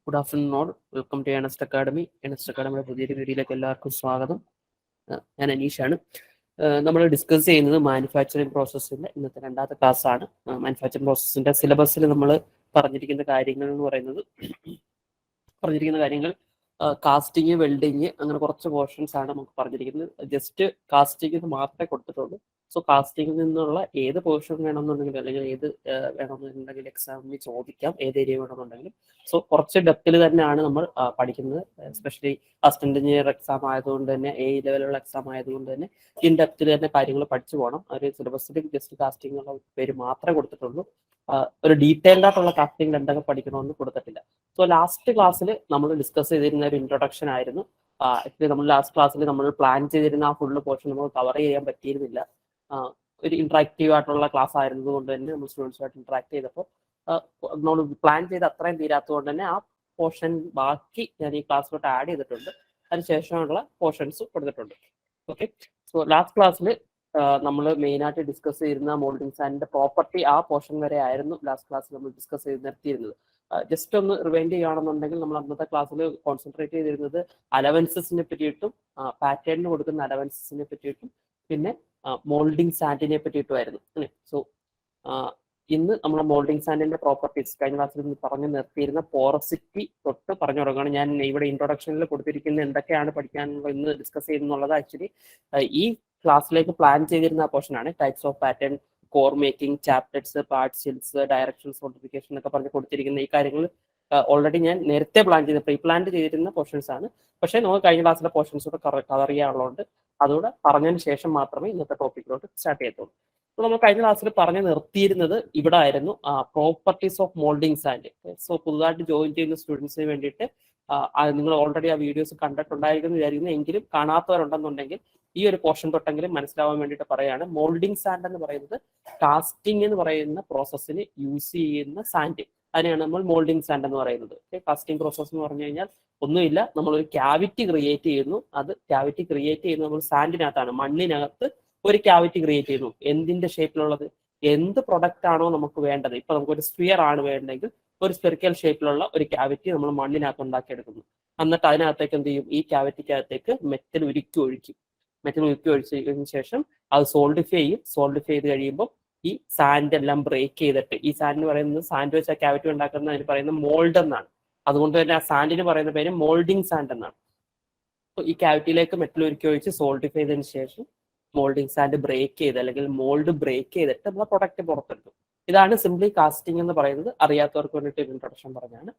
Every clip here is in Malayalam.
Good afternoon all. Welcome to Earnest Academy. Earnest അക്കാഡമിയുടെ പുതിയൊരു വീഡിയോയിലേക്ക് എല്ലാവർക്കും സ്വാഗതം. ഞാൻ അനീഷാണ്. നമ്മൾ ഡിസ്കസ് ചെയ്യുന്നത് മാനുഫാക്ചറിങ് പ്രോസസ്സിന്റെ ഇന്നത്തെ രണ്ടാമത്തെ ക്ലാസ് ആണ്. മാനുഫാക്ചറിങ് പ്രോസസ്സിന്റെ സിലബസിൽ നമ്മൾ പറഞ്ഞിരിക്കുന്ന കാര്യങ്ങൾ എന്ന് പറയുന്നത് കാസ്റ്റിങ്, വെൽഡിങ്, അങ്ങനെ കുറച്ച് പോർഷൻസ് ആണ് നമുക്ക് പറഞ്ഞിരിക്കുന്നത്. ജസ്റ്റ് കാസ്റ്റിംഗ് മാത്രമേ കൊടുത്തിട്ടുള്ളൂ. സോ കാസ്റ്റിംഗിൽ നിന്നുള്ള ഏത് പോർഷൻ വേണമെന്നുണ്ടെങ്കിലും അല്ലെങ്കിൽ ഏത് വേണമെന്നുണ്ടെങ്കിൽ എക്സാമിന് ചോദിക്കാം, ഏത് ഏരിയ വേണമെന്നുണ്ടെങ്കിലും. സോ കുറച്ച് ഡെപ്തിൽ തന്നെയാണ് നമ്മൾ പഠിക്കുന്നത്. എസ്പെഷ്യലി അസിസ്റ്റന്റ് എഞ്ചിനീയർ എക്സാം ആയതുകൊണ്ട് തന്നെ, എ ലെവലുള്ള എക്സാം ആയതുകൊണ്ട് തന്നെ ഇൻ ഡെപ്തിൽ തന്നെ കാര്യങ്ങൾ പഠിച്ചു പോകണം. ഒരു സിലബസിൽ ജസ്റ്റ് കാസ്റ്റിംഗ് എന്നുള്ള പേര് മാത്രമേ കൊടുത്തിട്ടുള്ളൂ. ഒരു ഡീറ്റെയിൽഡ് ആയിട്ടുള്ള കാസ്റ്റിംഗിൽ എന്തൊക്കെ പഠിക്കണമെന്ന് കൊടുത്തിട്ടില്ല. സോ ലാസ്റ്റ് ക്ലാസ്സിൽ നമ്മൾ ഡിസ്കസ് ചെയ്തിരുന്ന ഒരു ഇൻട്രൊഡക്ഷൻ ആയിരുന്നു. ആക്ച്വലി നമ്മൾ ലാസ്റ്റ് ക്ലാസ്സിൽ നമ്മൾ പ്ലാൻ ചെയ്തിരുന്ന ആ ഫുള്ള് പോർഷൻ നമുക്ക് കവർ ചെയ്യാൻ പറ്റിയിരുന്നില്ല. ഒരു ഇന്ററാക്റ്റീവ് ആയിട്ടുള്ള ക്ലാസ് ആയിരുന്നത് കൊണ്ട് തന്നെ നമ്മൾ സ്റ്റുഡൻസുമായിട്ട് ഇന്ററാക്ട് ചെയ്തപ്പോൾ നമ്മൾ പ്ലാൻ ചെയ്ത് അത്രയും തീരാത്തതുകൊണ്ട് തന്നെ ആ പോർഷൻ ബാക്കി ഞാൻ ഈ ക്ലാസ്സിലോട്ട് ആഡ് ചെയ്തിട്ടുണ്ട്. അതിനുശേഷമുള്ള പോർഷൻസ് കൊടുത്തിട്ടുണ്ട്. ഓക്കെ, സോ ലാസ്റ്റ് ക്ലാസ്സിൽ നമ്മൾ മെയിനായിട്ട് ഡിസ്കസ് ചെയ്തിരുന്ന മോൾഡിംഗ് സാൻഡിന്റെ പ്രോപ്പർട്ടി ആ പോർഷൻ വരെ ആയിരുന്നു ലാസ്റ്റ് ക്ലാസ്സിൽ നമ്മൾ ഡിസ്കസ് ചെയ്ത് നിർത്തിയിരുന്നത്. ജസ്റ്റ് ഒന്ന് റിവൈൻഡ് ചെയ്യുകയാണെന്നുണ്ടെങ്കിൽ നമ്മൾ അന്നത്തെ ക്ലാസ്സിൽ കോൺസെൻട്രേറ്റ് ചെയ്തിരുന്നത് അലവൻസസിനെ പറ്റിയിട്ടും പാറ്റേണിന് കൊടുക്കുന്ന അലവൻസസിനെ പറ്റിയിട്ടും പിന്നെ മോൾഡിംഗ് സാൻഡിനെ പറ്റിയിട്ടുമായിരുന്നു. സോ ഇന്ന് നമ്മൾ മോൾഡിംഗ് സാൻഡിന്റെ പ്രോപ്പർട്ടീസ് കഴിഞ്ഞ ക്ലാസ്സിൽ പറഞ്ഞു നിർത്തിയിരുന്ന പോറസിറ്റി തൊട്ട് പറഞ്ഞു തുടങ്ങുകയാണ്. ഞാൻ ഇവിടെ ഇൻട്രൊഡക്ഷനിൽ കൊടുത്തിരിക്കുന്ന എന്തൊക്കെയാണ് പഠിക്കാനുള്ള ഇന്ന് ഡിസ്കസ് ചെയ്യുന്നുള്ളത് ആക്ച്വലി ഈ ക്ലാസ്സിലേക്ക് പ്ലാൻ ചെയ്തിരുന്ന പോർഷനാണ്. Types of pattern, core making, chapters, പാർട്സിൽസ്, ഡയറക്ഷൻസ്, മോഡിഫിക്കേഷൻ എന്നൊക്കെ പറഞ്ഞ് കൊടുത്തിരിക്കുന്ന ഈ കാര്യങ്ങൾ ഓൾറെഡി ഞാൻ നേരത്തെ പ്രീ പ്ലാൻ ചെയ്തിരുന്ന പോർഷൻസ് ആണ്. പക്ഷേ നമുക്ക് കഴിഞ്ഞ ക്ലാസ്സിലെ പോർഷൻസ് കൂടെ കവർ ചെയ്യാനുള്ളതുകൊണ്ട് അതുകൂടെ പറഞ്ഞതിന് ശേഷം മാത്രമേ ഇന്നത്തെ ടോപ്പിക്കിലോട്ട് സ്റ്റാർട്ട് ചെയ്യത്തുള്ളൂ. അപ്പോൾ നമ്മൾ കഴിഞ്ഞ ക്ലാസ്സിൽ പറഞ്ഞു നിർത്തിയിരുന്നത് ഇവിടെ ആയിരുന്നു, properties of moulding sand. So പുതുതായിട്ട് ജോയിൻ ചെയ്യുന്ന സ്റ്റുഡൻസിന് വേണ്ടിയിട്ട് നിങ്ങൾ ഓൾറെഡി ആ വീഡിയോസ് കണ്ടിട്ടുണ്ടായിരിക്കുന്നു വിചാരിക്കുന്നു. എങ്കിലും കാണാത്തവരുണ്ടെന്നുണ്ടെങ്കിൽ ഈ ഒരു പോർഷൻ തൊട്ടെങ്കിലും മനസ്സിലാവാൻ വേണ്ടിയിട്ട് പറയുകയാണ്. മോൾഡിംഗ് സാൻഡ് എന്ന് പറയുന്നത് കാസ്റ്റിംഗ് എന്ന് പറയുന്ന പ്രോസസ്സിന് യൂസ് ചെയ്യുന്ന സാൻഡ്, അതിനെയാണ് നമ്മൾ മോൾഡിംഗ് സാൻഡ് എന്ന് പറയുന്നത്. കാസ്റ്റിംഗ് പ്രോസസ് എന്ന് പറഞ്ഞു കഴിഞ്ഞാൽ ഒന്നുമില്ല, നമ്മളൊരു ക്യാവിറ്റി ക്രിയേറ്റ് ചെയ്യുന്നു. അത് ക്യാവിറ്റി ക്രിയേറ്റ് ചെയ്യുന്നത് നമ്മൾ സാൻഡിനകത്താണ്, മണ്ണിനകത്ത് ഒരു ക്യാവിറ്റി ക്രിയേറ്റ് ചെയ്യുന്നു. എന്തിന്റെ ഷേപ്പിലുള്ളത്? എന്ത് പ്രൊഡക്റ്റ് ആണോ നമുക്ക് വേണ്ടത്. ഇപ്പൊ നമുക്കൊരു സ്ഫിയർ ആണ് വേണ്ടെങ്കിൽ ഒരു സ്പെറിക്കൽ ഷേപ്പിലുള്ള ഒരു ക്യാവിറ്റി നമ്മൾ മണ്ണിനകത്ത് ഉണ്ടാക്കിയെടുക്കുന്നു. എന്നിട്ട് അതിനകത്തേക്ക് എന്ത് ചെയ്യും? ഈ ക്യാവിറ്റിക്കകത്തേക്ക് മെറ്റൽ ഉരുക്കി ഒഴിക്കും. മെറ്റൽ ഉരുക്കി ഒഴിച്ചതിന് ശേഷം അത് സോൾഡിഫൈ ചെയ്യും. സോൾഡിഫൈ ചെയ്ത് കഴിയുമ്പോൾ ഈ സാൻഡ് എല്ലാം ബ്രേക്ക് ചെയ്തിട്ട്, ഈ സാൻഡ് പറയുന്നത് സാൻഡ് വെച്ച് ആ ക്യാവിറ്റി ഉണ്ടാക്കുന്ന അതിന് പറയുന്നത് മോൾഡ് എന്നാണ്. അതുകൊണ്ട് തന്നെ ആ സാൻഡിന് പറയുന്ന പേര് മോൾഡിംഗ് സാൻഡ് എന്നാണ്. ഈ ക്യാവിറ്റിയിലേക്ക് മെറ്റൽ ഉരുക്കി ഒഴിച്ച് സോൾഡിഫൈ ചെയ്തതിന് ശേഷം മോൾഡിംഗ് സാൻഡ് ബ്രേക്ക് ചെയ്ത് അല്ലെങ്കിൽ മോൾഡ് ബ്രേക്ക് ചെയ്തിട്ട് നമ്മളെ പ്രൊഡക്റ്റ് പുറത്തെടുക്കും. ഇതാണ് സിംപ്ലി കാസ്റ്റിംഗ് എന്ന് പറയുന്നത്. അറിയാത്തവർക്ക് വേണ്ടിയിട്ട് ഇൻട്രൊഡക്ഷൻ പറഞ്ഞാണ്.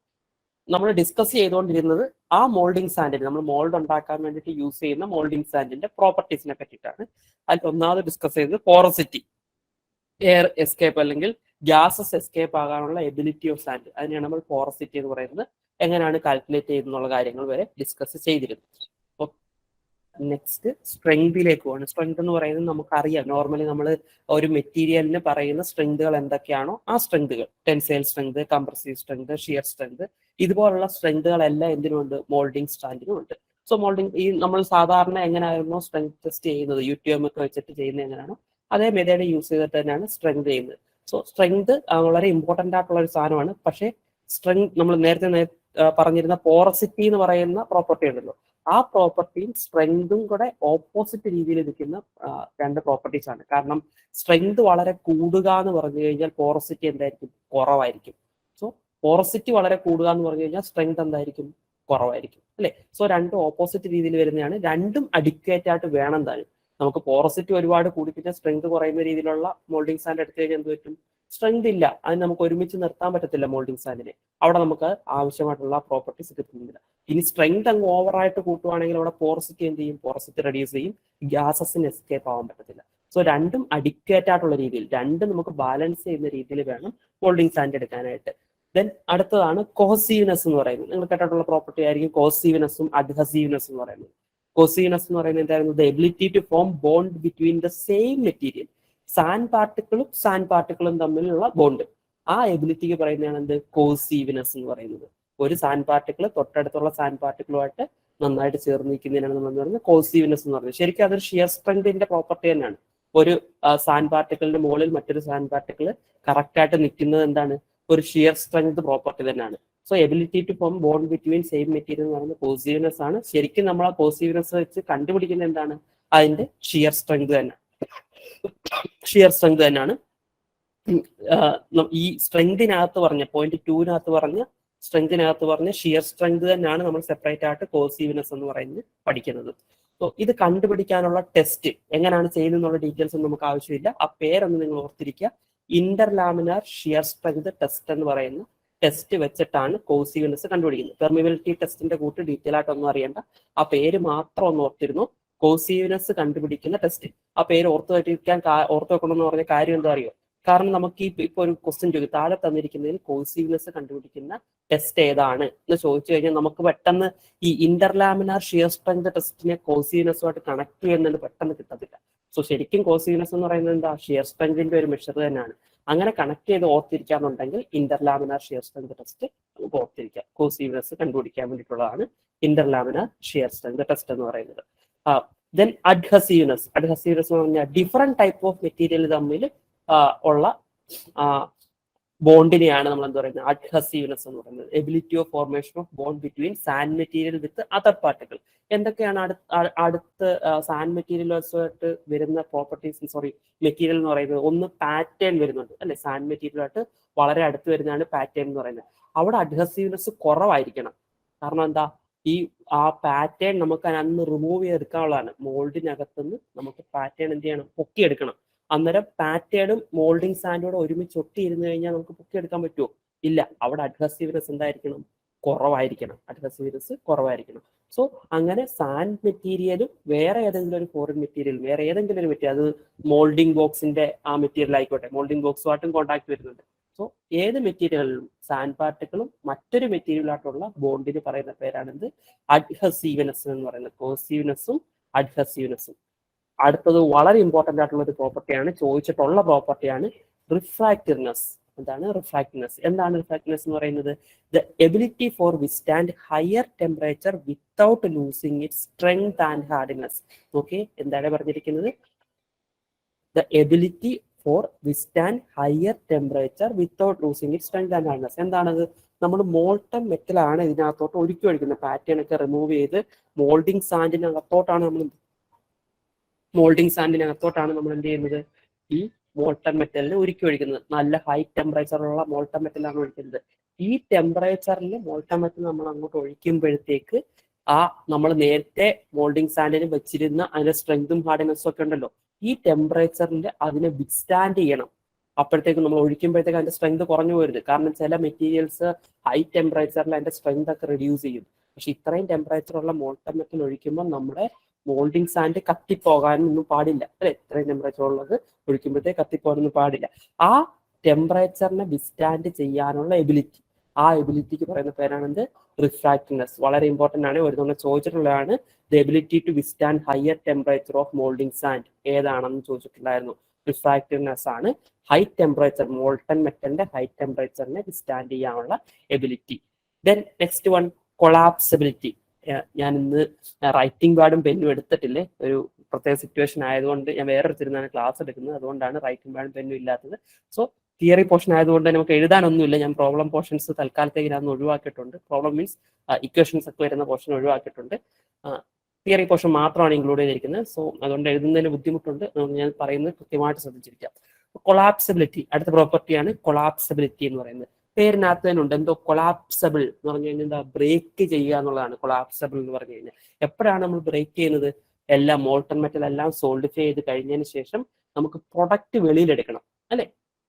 നമ്മൾ ഡിസ്കസ് ചെയ്തുകൊണ്ടിരുന്നത് ആ മോൾഡിംഗ് സാൻഡിന്, നമ്മൾ മോൾഡ് ഉണ്ടാക്കാൻ വേണ്ടിയിട്ട് യൂസ് ചെയ്യുന്ന മോൾഡിംഗ് സാൻഡിന്റെ പ്രോപ്പർട്ടീസിനെ പറ്റിയിട്ടാണ്. അതിൽ ഒന്നാമത് ഡിസ്കസ് ചെയ്തത് പോറസിറ്റി, എയർ എസ്കേപ്പ് അല്ലെങ്കിൽ ഗ്യാസസ് എസ്കേപ്പ് ആകാനുള്ള എബിലിറ്റി ഓഫ് സാൻഡ്. അതിനെയാണ് നമ്മൾ പോറസിറ്റി എന്ന് പറയുന്നത്. എങ്ങനെയാണ് കാൽക്കുലേറ്റ് ചെയ്യുന്നുള്ള കാര്യങ്ങൾ വരെ ഡിസ്കസ് ചെയ്തിരുന്നു. നെക്സ്റ്റ് സ്ട്രെങ്തിലേക്ക് പോവാണ്. സ്ട്രെങ്ത് എന്ന് പറയുന്നത് നമുക്കറിയാം, നോർമലി നമ്മൾ ഒരു മെറ്റീരിയലിന് പറയുന്ന സ്ട്രെങ്തുകൾ എന്തൊക്കെയാണോ ആ സ്ട്രെങ്തുകൾ, tensile strength, compressive strength, shear strength, ഇതുപോലുള്ള സ്ട്രെങ്തുകളെല്ലാം എന്തിനുണ്ട്? മോൾഡിംഗ് സ്റ്റാൻഡിനും ഉണ്ട്. സോ മോൾഡിംഗ് ഈ നമ്മൾ സാധാരണ എങ്ങനെയായിരുന്നു സ്ട്രെങ്ത് ടെസ്റ്റ് ചെയ്യുന്നത്, UTM ഒക്കെ വെച്ചിട്ട് ചെയ്യുന്നത് എങ്ങനെയാണോ അതേ മെത്തേഡ് യൂസ് ചെയ്തിട്ട് തന്നെയാണ് സ്ട്രെങ്ത് ചെയ്യുന്നത്. സോ സ്ട്രെങ്ത് വളരെ ഇമ്പോർട്ടൻ്റ് ആയിട്ടുള്ള ഒരു സാധനമാണ്. പക്ഷേ സ്ട്രെങ്ത് നമ്മൾ നേരത്തെ പറഞ്ഞിരുന്ന പോറസിറ്റി എന്ന് പറയുന്ന പ്രോപ്പർട്ടി ഉണ്ടല്ലോ, ആ പ്രോപ്പർട്ടിയും സ്ട്രെങ്തും കൂടെ ഓപ്പോസിറ്റ് രീതിയിൽ നിൽക്കുന്ന രണ്ട് പ്രോപ്പർട്ടീസ് ആണ്. കാരണം സ്ട്രെങ്ത് വളരെ കൂടുക എന്ന് പറഞ്ഞു കഴിഞ്ഞാൽ പോറസിറ്റി എന്തായിരിക്കും? കുറവായിരിക്കും. സോ പോറസിറ്റി വളരെ കൂടുക എന്ന് പറഞ്ഞു കഴിഞ്ഞാൽ സ്ട്രെങ്ത് എന്തായിരിക്കും? കുറവായിരിക്കും, അല്ലെ? സോ രണ്ടും ഓപ്പോസിറ്റ് രീതിയിൽ വരുന്നതാണ്. രണ്ടും അഡിക്വേറ്റ് ആയിട്ട് വേണം താനും. നമുക്ക് പോറസിറ്റി ഒരുപാട് കൂടിക്കഴിഞ്ഞാൽ സ്ട്രെങ്ത് കുറയുന്ന രീതിയിലുള്ള മോൾഡിംഗ് സാൻഡ് എടുത്തു കഴിഞ്ഞാൽ എന്ത് പറ്റും? സ്ട്രെങ്ത് ഇല്ല, അതിന് നമുക്ക് ഒരുമിച്ച് നിർത്താൻ പറ്റത്തില്ല മോൾഡിംഗ് സാൻഡിനെ. അവിടെ നമുക്ക് ആവശ്യമായിട്ടുള്ള പ്രോപ്പർട്ടീസ് കിട്ടുന്നില്ല. ഇനി സ്ട്രെങ്ത് അങ്ങ് ഓവറായിട്ട് കൂട്ടുവാണെങ്കിൽ അവിടെ പോറസിറ്റി എന്ത് ചെയ്യും? പോറസിറ്റി റെഡ്യൂസ് ചെയ്യും, ഗ്യാസസിന് എസ്കേപ്പ് ആവാൻ പറ്റത്തില്ല. സോ രണ്ടും അഡിക്വേറ്റ് ആയിട്ടുള്ള രീതിയിൽ, രണ്ടും നമുക്ക് ബാലൻസ് ചെയ്യുന്ന രീതിയിൽ വേണം മോൾഡിംഗ് സാൻഡ് എടുക്കാനായിട്ട്. ദെൻ അടുത്തതാണ് കോസീവ്നെസ് എന്ന് പറയുന്നത്. നിങ്ങൾ കേട്ടിട്ടുള്ള പ്രോപ്പർട്ടി ആയിരിക്കും കോസീവ്നെസ്സും അഡ്ഹസീവ്നെസ് എന്ന് പറയുന്നത്. കോസീവ്നെസ് എന്ന് പറയുന്നത് എന്തായിരുന്നു? The ability to form bond between the same material. Sand പാർട്ടിക്കിളും തമ്മിലുള്ള ബോണ്ട്, ആ എബിലിറ്റിക്ക് പറയുന്നതാണ് എന്ത്? കോസീവ്നെസ് എന്ന് പറയുന്നത്. ഒരു സാൻഡ് പാർട്ടിക്കിൾ തൊട്ടടുത്തുള്ള സാൻഡ് പാർട്ടിക്കിളുമായിട്ട് നന്നായിട്ട് ചേർന്ന് നിൽക്കുന്നതിനാണ് നമ്മൾ പറയുന്നത് കോസീവ്നെസ് എന്ന് പറയുന്നത്. ശരിക്കും അതൊരു ഷിയർ സ്ട്രെങ്തിന്റെ പ്രോപ്പർട്ടി തന്നെയാണ്. ഒരു സാൻഡ് പാർട്ടിക്കിളിന്റെ മുകളിൽ മറ്റൊരു സാൻഡ് പാർട്ടിക്കിൾ കറക്റ്റ് ആയിട്ട് നിൽക്കുന്നത് എന്താണ്? ഒരു ഷിയർ സ്ട്രെങ്ത് പ്രോപ്പർട്ടി തന്നെയാണ്. So ability to form bond between same material എന്ന് പറയുന്നത് കോസീവ്നെസ് ആണ്. ശരിക്കും നമ്മൾ ആ കോസീവ്നെസ് വെച്ച് കണ്ടുപിടിക്കുന്നത് എന്താണ്? അതിന്റെ ഷിയർ സ്ട്രെങ്ത് തന്നെ. ഷിയർ സ്ട്രെങ്ത് തന്നെയാണ് ഈ സ്ട്രെങ്തിനകത്ത് പറഞ്ഞ പോയിന്റ് 2-നകത്ത് പറഞ്ഞ സ്ട്രെങ്തിനകത്ത് പറഞ്ഞ ഷിയർ സ്ട്രെങ്ത് തന്നെയാണ് നമ്മൾ സെപ്പറേറ്റ് ആയിട്ട് കോസീവ്നെസ് എന്ന് പറയുന്നത് പഠിക്കുന്നത്. സോ ഇത് കണ്ടുപിടിക്കാനുള്ള ടെസ്റ്റ് എങ്ങനെയാണ് ചെയ്യുന്നതെന്നുള്ള ഡീറ്റെയിൽസ് ഒന്നും നമുക്ക് ആവശ്യമില്ല. ആ പേരൊന്ന് നിങ്ങൾ ഓർത്തിരിക്കുക. ഇന്റർലാമിനാർ ഷിയർ സ്ട്രെങ്ത് ടെസ്റ്റ് എന്ന് പറയുന്ന ടെസ്റ്റ് വെച്ചിട്ടാണ് കോസീവ്നെസ് കണ്ടുപിടിക്കുന്നത്. പെർമിബിലിറ്റി ടെസ്റ്റിന്റെ കൂട്ട് ഡീറ്റെയിൽ ആയിട്ടൊന്നും അറിയണ്ട, ആ പേര് മാത്രം ഒന്ന് ഓർത്തിരുന്നു. കോസീവ്നെസ് കണ്ടുപിടിക്കുന്ന ടെസ്റ്റ്. ആ പേര് ഓർത്തു വെക്കണമെന്ന് പറഞ്ഞ കാര്യം എന്താ അറിയോ? കാരണം നമുക്ക് ഇപ്പൊ ഒരു ക്വസ്റ്റ്യൻ ചോദിക്കും, താഴെ തന്നിരിക്കുന്നതിൽ കോസീവ്നെസ് കണ്ടുപിടിക്കുന്ന ടെസ്റ്റ് ഏതാണ് എന്ന് ചോദിച്ചു കഴിഞ്ഞാൽ നമുക്ക് പെട്ടെന്ന് ഈ ഇന്റർലാമിനാർ ഷിയർ സ്ട്രെങ്ത് ടെസ്റ്റിനെ കോസീവ്നെസ്സുമായിട്ട് കണക്ട് ചെയ്യുന്നത് പെട്ടെന്ന് കിട്ടത്തില്ല. സോ ശരിക്കും കോസീവ്നെസ് എന്ന് പറയുന്നത് എന്താ? ഷിയർ സ്ട്രെങ്തിന്റെ ഒരു മെഷർ തന്നെയാണ്. അങ്ങനെ കണക്ട് ചെയ്ത് ഓർത്തിരിക്കാന്നുണ്ടെങ്കിൽ ഇന്റർലാമിനാർ ഷിയർ സ്ട്രെങ്ത് ടെസ്റ്റ് നമുക്ക് ഓർത്തിരിക്കാം. കോസീവ്നെസ് കണ്ടുപിടിക്കാൻ വേണ്ടിയിട്ടുള്ളതാണ് ഇന്റർലാമിനാർ ഷിയർ സ്ട്രെങ്ത് ടെസ്റ്റ് എന്ന് പറയുന്നത്. ദെൻ അഡ്ഹസീവ്നെസ്. അഡ്ഹസീവ്നെസ് എന്ന് പറഞ്ഞാൽ ഡിഫറെന്റ് ടൈപ്പ് ഓഫ് മെറ്റീരിയൽ തമ്മിൽ ഉള്ള ബോണ്ടിനെയാണ് നമ്മൾ എന്താ പറയുന്നത്? അഡ്ഹസീവ്നെസ് എന്ന് പറയുന്നത്. Ability of formation of bond between sand material with other particle. എന്തൊക്കെയാണ് അടുത്ത് സാൻഡ് മെറ്റീരിയലുമായിട്ട് വരുന്ന പ്രോപ്പർട്ടീസ്, മെറ്റീരിയൽ എന്ന് പറയുന്നത്? ഒന്ന് പാറ്റേൺ വരുന്നുണ്ട് അല്ലെ, സാൻഡ് മെറ്റീരിയലുമായിട്ട് വളരെ അടുത്ത് വരുന്നതാണ് പാറ്റേൺ എന്ന് പറയുന്നത്. അവിടെ അഡ്ഹസീവ്നെസ് കുറവായിരിക്കണം. കാരണം എന്താ? ആ പാറ്റേൺ നമുക്ക് അന്ന് റിമൂവ് ചെയ്തെടുക്കാനുള്ളതാണ്. മോൾഡിനകത്തുനിന്ന് നമുക്ക് പാറ്റേൺ എന്ത് ചെയ്യണം? പൊക്കിയെടുക്കണം. അന്നേരം പാറ്റേണും മോൾഡിംഗ് സാൻഡോടെ ഒരുമിച്ച് ഒട്ടിയിരുന്നു കഴിഞ്ഞാൽ നമുക്ക് പൊക്കിയെടുക്കാൻ പറ്റുമോ? ഇല്ല. അവിടെ അഡ്ഹസീവ്നെസ് എന്തായിരിക്കണം? കുറവായിരിക്കണം. അഡ്ഹസീവ്നെസ് കുറവായിരിക്കണം. സോ അങ്ങനെ സാൻഡ് മെറ്റീരിയലും വേറെ ഏതെങ്കിലും ഒരു ഫോറിൻ മെറ്റീരിയൽ, വേറെ ഏതെങ്കിലും ഒരു മെറ്റീരിയൽ, അത് മോൾഡിംഗ് ബോക്സിന്റെ ആ മെറ്റീരിയൽ ആയിക്കോട്ടെ, മോൾഡിംഗ് ബോക്സുമായിട്ടും കോൺടാക്ട് വരുന്നുണ്ട്. സോ ഏത് മെറ്റീരിയലിലും സാൻഡ് പാർട്ടിക്കിളും മറ്റൊരു മെറ്റീരിയലായിട്ടുള്ള ബോണ്ടിന് പറയുന്ന പേരാണെന്ത്? അഡ്ഹസീവ്നെസ് എന്ന് പറയുന്നത്. കോസീവ്നെസ്സും അഡ്ഹസീവ്നെസ്സും. അടുത്തത് വളരെ ഇമ്പോർട്ടന്റ് ആയിട്ടുള്ള ഒരു പ്രോപ്പർട്ടിയാണ്, ചോദിച്ചിട്ടുള്ള പ്രോപ്പർട്ടിയാണ് റിഫ്രാക്റ്റീവ്നെസ്. എന്താണ് റിഫ്രാക്റ്റീവ്നെസ്? എന്താണ് റിഫ്രാക്റ്റീവ്നെസ് എന്ന് പറയുന്നത്? The ability four withstand higher temperature without losing it's strength and hardness. Okay, എന്താണ് പറഞ്ഞിരിക്കുന്നത്? The ability four withstand higher temperature without losing it's strength and hardness. എന്താണത്? നമ്മൾ മോൾട്ടൺ മെറ്റലാണ് ഇതിനകത്തോട്ട് ഒരുക്കി ഒഴിക്കുന്നത്. പാറ്റേൺ ഒക്കെ റിമൂവ് ചെയ്ത് മോൾഡിംഗ് സാൻഡിനകത്തോട്ടാണ് നമ്മൾ എന്ത് ചെയ്യുന്നത്? ഈ മോൾട്ടൺ മെറ്റലിനെ ഉരുക്കി ഒഴിക്കുന്നത്. നല്ല ഹൈ ടെമ്പറേച്ചറുള്ള മോൾട്ടൺ മെറ്റലാണ് ഒഴിക്കുന്നത്. ഈ ടെമ്പറേച്ചറിൽ മോൾട്ടൺ മെറ്റൽ നമ്മൾ അങ്ങോട്ട് ഒഴിക്കുമ്പോഴത്തേക്ക് നമ്മൾ നേരത്തെ മോൾഡിംഗ് സാൻഡിന് വെച്ചിരുന്ന അതിന്റെ സ്ട്രെങ്തും ഹാർഡ്നെസ്സും ഒക്കെ ഉണ്ടല്ലോ, ഈ ടെമ്പറേച്ചറിൽ അതിനെ വിത്ത്സ്റ്റാൻഡ് ചെയ്യണം. അപ്പോഴത്തേക്ക് നമ്മൾ ഒഴിക്കുമ്പോഴത്തേക്ക് അതിന്റെ സ്ട്രെങ്ത് കുറഞ്ഞു പോരുത്. കാരണം ചില മെറ്റീരിയൽസ് ഹൈ ടെമ്പറേച്ചറിൽ അതിന്റെ സ്ട്രെങ്ത് ഒക്കെ റിഡ്യൂസ് ചെയ്യും. പക്ഷെ ഇത്രയും ടെമ്പറേച്ചറുള്ള മോൾട്ടൺ മെറ്റൽ ഒഴിക്കുമ്പോൾ നമ്മുടെ മോൾഡിംഗ് സാൻഡ് കത്തിപ്പോകാനൊന്നും പാടില്ല അല്ലെ. ഇത്രയും ടെമ്പറേച്ചർ ഉള്ളത് ഒഴിക്കുമ്പോഴത്തേക്ക് കത്തിപ്പോകാനൊന്നും പാടില്ല. ആ ടെമ്പറേച്ചറിനെ വിസ്റ്റാൻഡ് ചെയ്യാനുള്ള എബിലിറ്റി, ആ എബിലിറ്റിക്ക് പറയുന്ന പേരാണെന്ത്? റിഫ്രാക്റ്റീവ്നെസ്. വളരെ ഇമ്പോർട്ടന്റ് ആണ്, ഒരു തവണ ചോദിച്ചിട്ടുള്ളതാണ്. The ability to withstand higher temperature of moulding sand ഏതാണെന്ന് ചോദിച്ചിട്ടുണ്ടായിരുന്നു. റിഫ്രാക്റ്റീവ്നെസ് ആണ് ഹൈ ടെമ്പറേച്ചർ, മോൾട്ടൺ മെറ്റലിന്റെ ഹൈ ടെമ്പറേച്ചറിനെ വിസ്റ്റാൻഡ് ചെയ്യാനുള്ള ability. Then next one, collapsibility. ഞാൻ ഇന്ന് റൈറ്റിംഗ് പാഡും പെന്നും എടുത്തിട്ടില്ലേ, ഒരു പ്രത്യേക സിറ്റുവേഷൻ ആയതുകൊണ്ട് ഞാൻ വേറെ എടുത്തിരുന്നാണ് ക്ലാസ് എടുക്കുന്നത്. അതുകൊണ്ടാണ് റൈറ്റിംഗ് പാഡും പെന്നും ഇല്ലാത്തത്. സോ തിയറി പോർഷൻ ആയതുകൊണ്ട് നമുക്ക് എഴുതാനൊന്നുമില്ല. ഞാൻ പ്രോബ്ലം പോർഷൻസ് തൽക്കാലത്തേക്ക് ഞാൻ ഒഴിവാക്കിയിട്ടുണ്ട്. പ്രോബ്ലം മീൻസ് ഇക്വേഷൻസ് ഒക്കെ വരുന്ന പോർഷൻ ഒഴിവാക്കിയിട്ടുണ്ട്. തിയറി പോർഷൻ മാത്രമാണ് ഇൻക്ലൂഡ് ചെയ്തിരിക്കുന്നത്. സോ അതുകൊണ്ട് എഴുതുന്നതിന് ബുദ്ധിമുട്ടുണ്ട്. ഞാൻ പറയുന്നത് കൃത്യമായിട്ട് ശ്രദ്ധിച്ചിരിക്കാം. കൊളാപ്സിബിലിറ്റി, അടുത്ത പ്രോപ്പർട്ടിയാണ് കൊളാപ്സിബിലിറ്റി എന്ന് പറയുന്നത്. പേരിനകത്ത് തന്നെ ഉണ്ട് എന്തോ കൊളാപ്സബിൾ എന്ന് പറഞ്ഞു കഴിഞ്ഞാൽ എന്താ? ബ്രേക്ക് ചെയ്യുക എന്നുള്ളതാണ് കൊളാപ്സബിൾ എന്ന് പറഞ്ഞു കഴിഞ്ഞാൽ. എപ്പോഴാണ് നമ്മൾ ബ്രേക്ക് ചെയ്യുന്നത്? എല്ലാം മോൾട്ടൺ മെറ്റൽ എല്ലാം സോൾഡിഫൈ ചെയ്ത് കഴിഞ്ഞതിന് ശേഷം നമുക്ക് പ്രൊഡക്റ്റ് വെളിയിലെടുക്കണം അല്ലെ.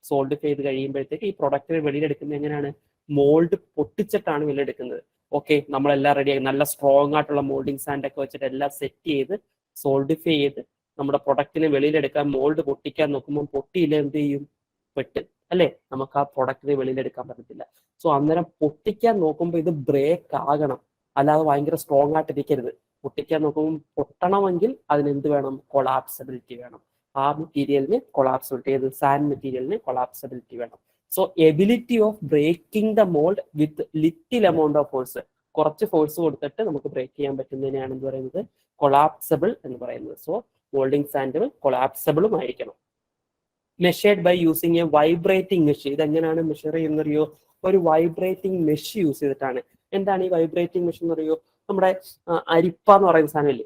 സോൾഡിഫൈ ചെയ്ത് കഴിയുമ്പോഴത്തേക്ക് ഈ പ്രൊഡക്റ്റിനെ വെളിയിലെടുക്കുന്നത് എങ്ങനെയാണ്? മോൾഡ് പൊട്ടിച്ചിട്ടാണ് വെളിയെടുക്കുന്നത്. ഓക്കെ, നമ്മളെല്ലാം റെഡിയായി നല്ല സ്ട്രോങ് ആയിട്ടുള്ള മോൾഡിംഗ് സാൻഡ് ഒക്കെ വെച്ചിട്ട് എല്ലാം സെറ്റ് ചെയ്ത് സോൾഡിഫൈ ചെയ്ത് നമ്മുടെ പ്രൊഡക്റ്റിനെ വെളിയിലെടുക്കാൻ മോൾഡ് പൊട്ടിക്കാൻ നോക്കുമ്പോൾ പൊട്ടിയില്ല, എന്ത് ചെയ്യും? പെട്ട് അല്ലെ, നമുക്ക് ആ പ്രൊഡക്റ്റിനെ വെളിയിലെടുക്കാൻ പറ്റത്തില്ല. സോ അന്നേരം പൊട്ടിക്കാൻ നോക്കുമ്പോൾ ഇത് ബ്രേക്ക് ആകണം, അല്ലാതെ ഭയങ്കര സ്ട്രോങ് ആയിട്ടിരിക്കരുത്. പൊട്ടിക്കാൻ നോക്കുമ്പോൾ പൊട്ടണമെങ്കിൽ അതിനെന്ത് വേണം? കൊളാപ്സിബിലിറ്റി വേണം. ആ മെറ്റീരിയലിന് കൊളാപ്സിബിലിറ്റി, ഏത് സാൻഡ് മെറ്റീരിയലിന് കൊളാപ്സിബിലിറ്റി വേണം. So ability of breaking the mould with little amount of force, കുറച്ച് ഫോഴ്സ് കൊടുത്തിട്ട് നമുക്ക് ബ്രേക്ക് ചെയ്യാൻ പറ്റുന്നതിനെയാണ് എന്ത് പറയുന്നത്? കൊളാപ്സിബിൾ എന്ന് പറയുന്നത്. സോ മോൾഡിംഗ് സാൻഡ് കൊളാപ്സിബിളും ആയിരിക്കണം. Measured by using a vibrating mesh. ഇതെങ്ങനെയാണ് മെഷർ ചെയ്യുന്നറിയോ? ഒരു വൈബ്രേറ്റിംഗ് മെഷ് യൂസ് ചെയ്തിട്ടാണ്. എന്താണ് ഈ വൈബ്രേറ്റിംഗ് മെഷ് എന്ന് അറിയോ? നമ്മുടെ അരിപ്പ എന്ന് പറയുന്ന സാധനമില്ലേ,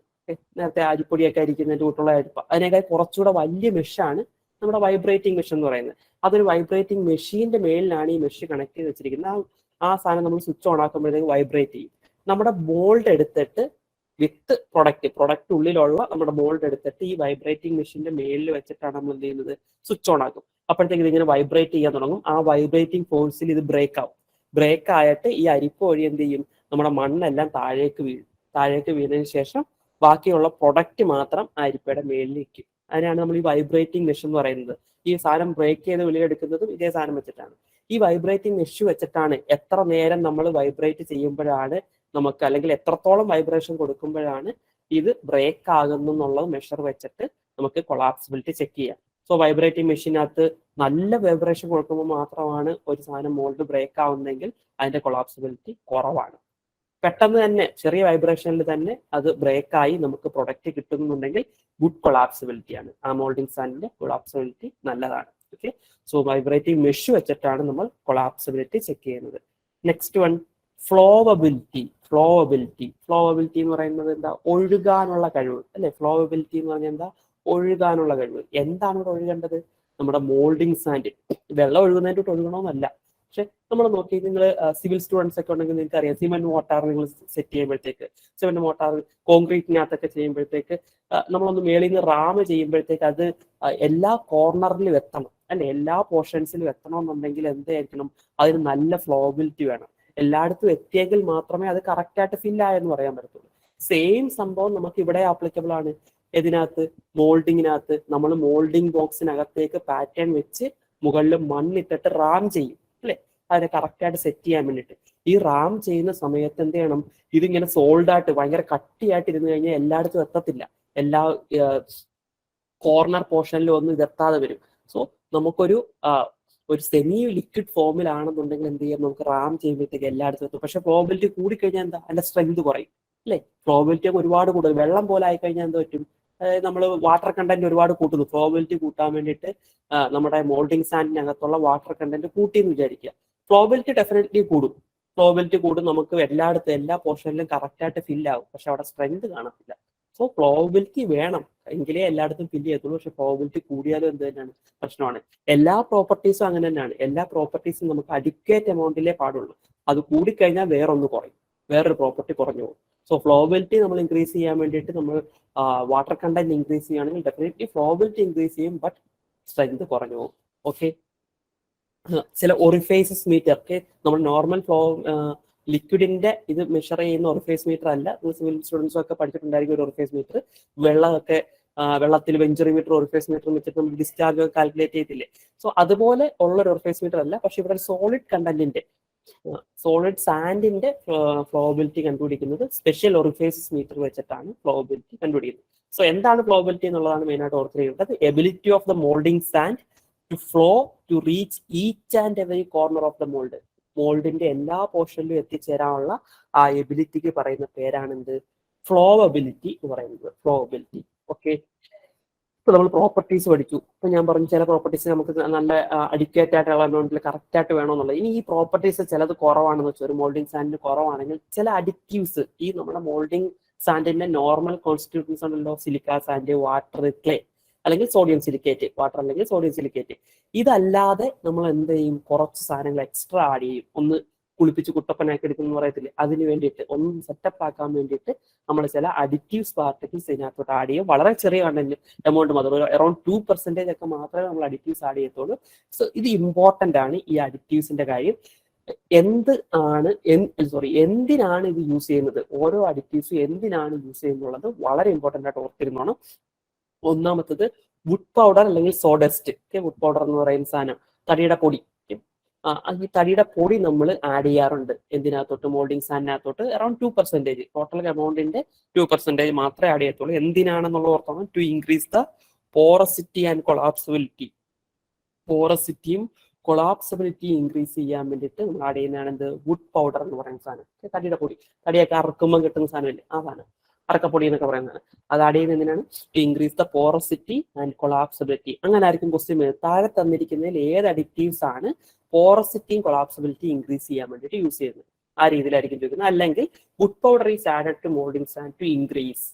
നേരത്തെ അരിപ്പൊടിയൊക്കെ അരിക്കുന്നതിന്റെ കൂട്ടുള്ള അരിപ്പ, അതിനേക്കാൾ കുറച്ചുകൂടെ വലിയ മെഷാണ് നമ്മുടെ വൈബ്രേറ്റിംഗ് മെഷ് എന്ന് പറയുന്നത്. അതൊരു വൈബ്രേറ്റിംഗ് മെഷീന്റെ മേളിലാണ് ഈ മെഷ് കണക്ട് ചെയ്ത് വെച്ചിരിക്കുന്നത്. ആ സാധനം നമ്മൾ സ്വിച്ച് ഓൺ ആക്കുമ്പോഴത്തേക്ക് വൈബ്രേറ്റ് ചെയ്യും. നമ്മുടെ മോൾഡ് എടുത്തിട്ട് വിത്ത് പ്രൊഡക്റ്റ് ഉള്ളിലുള്ള നമ്മുടെ മോൾഡ് എടുത്തിട്ട് ഈ വൈബ്രേറ്റിംഗ് മെഷീന്റെ മേളിൽ വെച്ചിട്ടാണ് നമ്മൾ എന്ത് ചെയ്യുന്നത്, സ്വിച്ച് ഓൺ ആക്കും. അപ്പോഴത്തേക്ക് ഇതിങ്ങനെ വൈബ്രേറ്റ് ചെയ്യാൻ തുടങ്ങും. ആ വൈബ്രേറ്റിംഗ് ഫോഴ്സിൽ ഇത് ബ്രേക്ക് ആവും. ബ്രേക്ക് ആയിട്ട് ഈ അരിപ്പ വഴി എന്ത് ചെയ്യും, നമ്മുടെ മണ്ണെല്ലാം താഴേക്ക് വീഴും. താഴേക്ക് വീണതിന് ശേഷം ബാക്കിയുള്ള പ്രൊഡക്റ്റ് മാത്രം ആ അരിപ്പയുടെ മേളിൽ വയ്ക്കും. അതിനാണ് നമ്മൾ ഈ വൈബ്രേറ്റിംഗ് മെഷ് എന്ന് പറയുന്നത്. ഈ സാധനം ബ്രേക്ക് ചെയ്ത് വെളിയെടുക്കുന്നതും ഇതേ സാധനം വെച്ചിട്ടാണ്. ഈ വൈബ്രേറ്റിംഗ് മെഷ് വെച്ചിട്ടാണ് എത്ര നേരം നമ്മൾ വൈബ്രേറ്റ് ചെയ്യുമ്പോഴാണ് നമുക്ക്, അല്ലെങ്കിൽ എത്രത്തോളം വൈബ്രേഷൻ കൊടുക്കുമ്പോഴാണ് ഇത് ബ്രേക്ക് ആകുന്നു എന്നുള്ളത് മെഷർ വെച്ചിട്ട് നമുക്ക് കൊളാപ്സിബിലിറ്റി ചെക്ക് ചെയ്യാം. സോ വൈബ്രേറ്റിംഗ് മെഷീനകത്ത് നല്ല വൈബ്രേഷൻ കൊടുക്കുമ്പോൾ മാത്രമാണ് ഒരു സാധനം മോൾഡ് ബ്രേക്ക് ആവുന്നതെങ്കിൽ അതിന്റെ കൊളാപ്സിബിലിറ്റി കുറവാണ്. പെട്ടെന്ന് തന്നെ ചെറിയ വൈബ്രേഷനിൽ തന്നെ അത് ബ്രേക്ക് ആയി നമുക്ക് പ്രൊഡക്റ്റ് കിട്ടുന്നുണ്ടെങ്കിൽ ഗുഡ് കൊളാപ്സിബിലിറ്റി ആണ്. ആ മോൾഡിംഗ് സാൻഡിന്റെ കൊളാപ്സിബിലിറ്റി നല്ലതാണ്. ഓക്കെ, സോ വൈബ്രേറ്റിംഗ് മെഷ് വെച്ചിട്ടാണ് നമ്മൾ കൊളാപ്സിബിലിറ്റി ചെക്ക് ചെയ്യുന്നത്. Next one, flowability. ഫ്ലോവബിലിറ്റി എന്ന് പറയുന്നത് എന്താ? ഒഴുകാനുള്ള കഴിവ് അല്ലെ? ഫ്ലോവബിലിറ്റി എന്ന് പറഞ്ഞാൽ എന്താ? ഒഴുകാനുള്ള കഴിവ്. എന്താണ് ഇവിടെ ഒഴുകേണ്ടത്? നമ്മുടെ മോൾഡിംഗ് സാൻഡ്. വെള്ളം ഒഴുകുന്നതിൻ്റെ ഒഴുകണമെന്നല്ല, പക്ഷെ നമ്മൾ നോക്കി, നിങ്ങൾ സിവിൽ സ്റ്റുഡൻസ് ഒക്കെ ഉണ്ടെങ്കിൽ നിങ്ങൾക്ക് അറിയാം, സിമെന്റ് മോട്ടാർ നിങ്ങൾ സെറ്റ് ചെയ്യുമ്പോഴത്തേക്ക്, സിമെന്റ് മോട്ടാർ കോൺക്രീറ്റിനകത്തൊക്കെ ചെയ്യുമ്പോഴത്തേക്ക് നമ്മളൊന്ന് മേളിൽ നിന്ന് റാമ് ചെയ്യുമ്പോഴത്തേക്ക് അത് എല്ലാ കോർണറിലും എത്തണം അല്ലെ? എല്ലാ പോർഷൻസിലും എത്തണമെന്നുണ്ടെങ്കിൽ എന്തായിരിക്കണം? അതിന് നല്ല ഫ്ലോബിലിറ്റി വേണം. എല്ലായിടത്തും എത്തിയെങ്കിൽ മാത്രമേ അത് കറക്റ്റായിട്ട് ഫില്ലായെന്ന് പറയാൻ പറ്റത്തുള്ളൂ. സെയിം സംഭവം നമുക്ക് ഇവിടെ ആപ്ലിക്കബിൾ ആണ്. ഇതിനകത്ത് മോൾഡിങ്ങിനകത്ത് നമ്മൾ മോൾഡിംഗ് ബോക്സിനകത്തേക്ക് പാറ്റേൺ വെച്ച് മുകളിൽ മണ്ണിട്ടിട്ട് റാം ചെയ്യും അല്ലെ? അതിനെ കറക്റ്റായിട്ട് സെറ്റ് ചെയ്യാൻ വേണ്ടിയിട്ട്. ഈ റാം ചെയ്യുന്ന സമയത്ത് എന്ത് ചെയ്യണം? ഇതിങ്ങനെ സോൾഡായിട്ട് ഭയങ്കര കട്ടിയായിട്ട് ഇരുന്ന് കഴിഞ്ഞാൽ എല്ലായിടത്തും എത്തത്തില്ല. എല്ലാ കോർണർ പോർഷനിലും ഒന്നും ഇതെത്താതെ വരും. സോ നമുക്കൊരു സെമി ലിക്വിഡ് ഫോമിലാണെന്നുണ്ടെങ്കിൽ എന്ത് ചെയ്യാം? നമുക്ക് റാം ചെയ്യുമ്പോഴത്തേക്ക് എല്ലായിടത്തും എത്തും. പക്ഷെ ഫ്ലോബിലിറ്റി കൂടിക്കഴിഞ്ഞാൽ എന്താ? അതിന്റെ സ്ട്രെങ്ത് കുറയും അല്ലേ? ഫ്ലോബിലിറ്റി ഒക്കെ ഒരുപാട് കൂടുതൽ, വെള്ളം പോലെ ആയിക്കഴിഞ്ഞാൽ എന്ത് പറ്റും? നമ്മൾ വാട്ടർ കണ്ടന്റ് ഒരുപാട് കൂട്ടുന്നു. ഫ്ലോബിലിറ്റി കൂട്ടാൻ വേണ്ടിയിട്ട് നമ്മുടെ മോൾഡിംഗ് സാൻഡിനകത്തുള്ള വാട്ടർ കണ്ടന്റ് കൂട്ടിയെന്ന് വിചാരിക്കുക. ഫ്ലോബിലിറ്റി ഡെഫിനറ്റ്ലി കൂടും. നമുക്ക് എല്ലായിടത്തും എല്ലാ പോർഷനിലും കറക്റ്റായിട്ട് ഫില്ലാകും. പക്ഷെ അവിടെ സ്ട്രെങ്ത് കാണത്തില്ല. സോ ഫ്ലോബിലിറ്റി വേണം, എങ്കിലേ എല്ലായിടത്തും ഫില്ല് ചെയ്യത്തുള്ളൂ. പക്ഷെ ഫ്ലോബിലിറ്റി കൂടിയാലും എന്ത് തന്നെയാണ്? പ്രശ്നമാണ്. എല്ലാ പ്രോപ്പർട്ടീസും അങ്ങനെ തന്നെയാണ്. എല്ലാ പ്രോപ്പർട്ടീസും നമുക്ക് അഡിക്വേറ്റ് എമൗണ്ടിലേ പാടുള്ളൂ. അത് കൂടിക്കഴിഞ്ഞാൽ വേറൊന്ന് കുറയും, വേറൊരു പ്രോപ്പർട്ടി കുറഞ്ഞു പോകും. സോ ഫ്ലോബിലിറ്റി നമ്മൾ ഇൻക്രീസ് ചെയ്യാൻ വേണ്ടിയിട്ട് നമ്മൾ വാട്ടർ കണ്ടന്റ് ഇൻക്രീസ് ചെയ്യുകയാണെങ്കിൽ ഡെഫിനറ്റ്ലി ഫ്ലോബിലിറ്റി ഇൻക്രീസ് ചെയ്യും, ബട്ട് സ്ട്രെങ്ത് കുറഞ്ഞു പോകും. ഓക്കെ, ചില ഒറിഫേസസ് മീറ്റർ, നമ്മൾ നോർമൽ ഫ്ലോ ലിക്വിഡിന്റെ ഇത് മെഷർ ചെയ്യുന്ന ഒറിഫേസ് മീറ്റർ അല്ല. സിവിൽ സ്റ്റുഡൻസും ഒക്കെ പഠിച്ചിട്ടുണ്ടായിരിക്കും ഒരു ഒറിഫേസ് മീറ്റർ. വെള്ളത്തിൽ വെഞ്ചറി മീറ്റർ, ഒറിഫേസ് മീറ്റർ വെച്ചിട്ട് നമ്മൾ ഡിസ്ചാർജ് കാൽക്കുലേറ്റ് ചെയ്തില്ലേ? സോ അതുപോലെ ഉള്ള ഒരു ഒറിഫേസ് മീറ്റർ അല്ല. പക്ഷെ ഇവിടെ സോളിഡ് കണ്ടന്റിന്റെ, സോളിഡ് സാൻഡിന്റെ ഫ്ലോബിലിറ്റി കണ്ടുപിടിക്കുന്നത് സ്പെഷ്യൽ ഒറിഫേസസ് മീറ്റർ വെച്ചിട്ടാണ് ഫ്ലോബിലിറ്റി കണ്ടുപിടിക്കുന്നത്. സോ എന്താണ് ഫ്ലോബിലിറ്റി എന്നുള്ളതാണ് മെയിനായിട്ട് ഓർത്തിരിക്കേണ്ടത്. Ability of the moulding sand to flow to reach each and every corner of the mould. മോൾഡിന്റെ എല്ലാ പോർഷനിലും എത്തിച്ചേരാനുള്ള ആ എബിലിറ്റിക്ക് പറയുന്ന പേരാണ് എന്ത്? ഫ്ലോവബിലിറ്റി എന്ന് പറയുന്നത്. ഫ്ലോവബിലിറ്റി. ഓക്കെ, ഇപ്പൊ നമ്മൾ പ്രോപ്പർട്ടീസ് പഠിച്ചു. ഇപ്പൊ ഞാൻ പറഞ്ഞു ചില പ്രോപ്പർട്ടീസ് നമുക്ക് നല്ല അഡിക്വേറ്റ് ആയിട്ടുള്ള എമൗണ്ടിൽ കറക്റ്റ് ആയിട്ട് വേണമെന്നുള്ളത്. ഇനി ഈ പ്രോപ്പർട്ടീസ് ചിലത് കുറവാണെന്ന് വെച്ചാൽ, ഒരു മോൾഡിംഗ് സാൻഡിന് കുറവാണെങ്കിൽ ചില അഡിക്റ്റീവ്സ്, ഈ നമ്മുടെ മോൾഡിംഗ് സാൻഡിന്റെ നോർമൽ കോൺസ്റ്റിറ്റ്യൂഷൻസ് ഉണ്ടല്ലോ, സിലിക്ക സാൻഡ്, വാട്ടർ, ക്ലേ അല്ലെങ്കിൽ സോഡിയം സിലിക്കേറ്റ്, വാട്ടർ അല്ലെങ്കിൽ സോഡിയം സിലിക്കേറ്റ്, ഇതല്ലാതെ നമ്മൾ എന്ത് ചെയ്യും? കുറച്ച് സാധനങ്ങൾ എക്സ്ട്രാ ആഡ് ചെയ്യും. ഒന്ന് കുളിപ്പിച്ച് കുട്ടപ്പനാക്കി എടുക്കുന്നു പറയത്തില്ലേ, അതിന് വേണ്ടിയിട്ട് ഒന്ന് സെറ്റപ്പ് ആക്കാൻ വേണ്ടിയിട്ട് നമ്മൾ ചില അഡിറ്റീവ്സ് പാർട്ടിക്കിൾസ് ഇതിനകത്തോട്ട് ആഡ് ചെയ്യും. വളരെ ചെറിയ കണ്ടന്റ് എമൗണ്ട് മാത്രം, അറൌണ്ട് 2% ഒക്കെ മാത്രമേ നമ്മൾ അഡിറ്റീവ്സ് ആഡ് ചെയ്യത്തുള്ളൂ. സോ ഇത് ഇമ്പോർട്ടന്റ് ആണ് ഈ അഡിറ്റീവ്സിന്റെ കാര്യം. എന്തിനാണ് ഇത് യൂസ് ചെയ്യുന്നത്, ഓരോ അഡിറ്റീവ്സും എന്തിനാണ് യൂസ് ചെയ്യുന്നുള്ളത് വളരെ ഇമ്പോർട്ടന്റ് ആയിട്ട് ഓർത്തിരുന്നോണം. ഒന്നാമത്തത് വുഡ് പൗഡർ അല്ലെങ്കിൽ സോഡസ്റ്റ്. വുഡ് പൗഡർ എന്ന് പറയുന്ന സാധനം തടിയുടെ പൊടി. ഈ തടിയുടെ പൊടി നമ്മൾ ആഡ് ചെയ്യാറുണ്ട് എന്തിനകത്തോട്ട്? മോൾഡിംഗ് സാൻഡിനകത്തോട്ട്. അറൌണ്ട് 2%, ടോട്ടൽ എമൗണ്ടിന്റെ 2% മാത്രമേ ആഡ് ചെയ്യത്തുള്ളൂ. എന്തിനാണെന്നുള്ള ഓർത്തോണം? To increase the porosity and collapsibility. പോറസിറ്റിയും കൊളാപ്സിബിലിറ്റി ഇൻക്രീസ് ചെയ്യാൻ വേണ്ടിയിട്ട് നമ്മൾ ആഡ് ചെയ്യുന്നതാണ് എന്ത്? വുഡ് പൗഡർ എന്ന് പറയുന്ന സാധനം. തടിയുടെ പൊടി, തടിയൊക്കെ അറക്കുമ്പോൾ കിട്ടുന്ന സാധനമല്ലേ, ആ സാധനം. അറക്കപ്പൊടി എന്നൊക്കെ പറയുന്നതാണ്. അത് ആഡ് ചെയ്യുന്നത് എന്തിനാണ്? To increase the porosity and collapsibility. അങ്ങനെ ആയിരിക്കും ക്വസ്റ്റ്യൻ വരുന്നത്. താഴെ തന്നിരിക്കുന്നതിൽ ഏത് അഡിക്റ്റീവ്സ് ആണ് പോറസിറ്റിയും കൊളാപ്സിബിലിറ്റിയും ഇൻക്രീസ് ചെയ്യാൻ വേണ്ടിയിട്ട് യൂസ് ചെയ്യുന്നത്? ആ രീതിയിലായിരിക്കും ചോദിക്കുന്നത്. അല്ലെങ്കിൽ wood powder is added to moulding sand to increase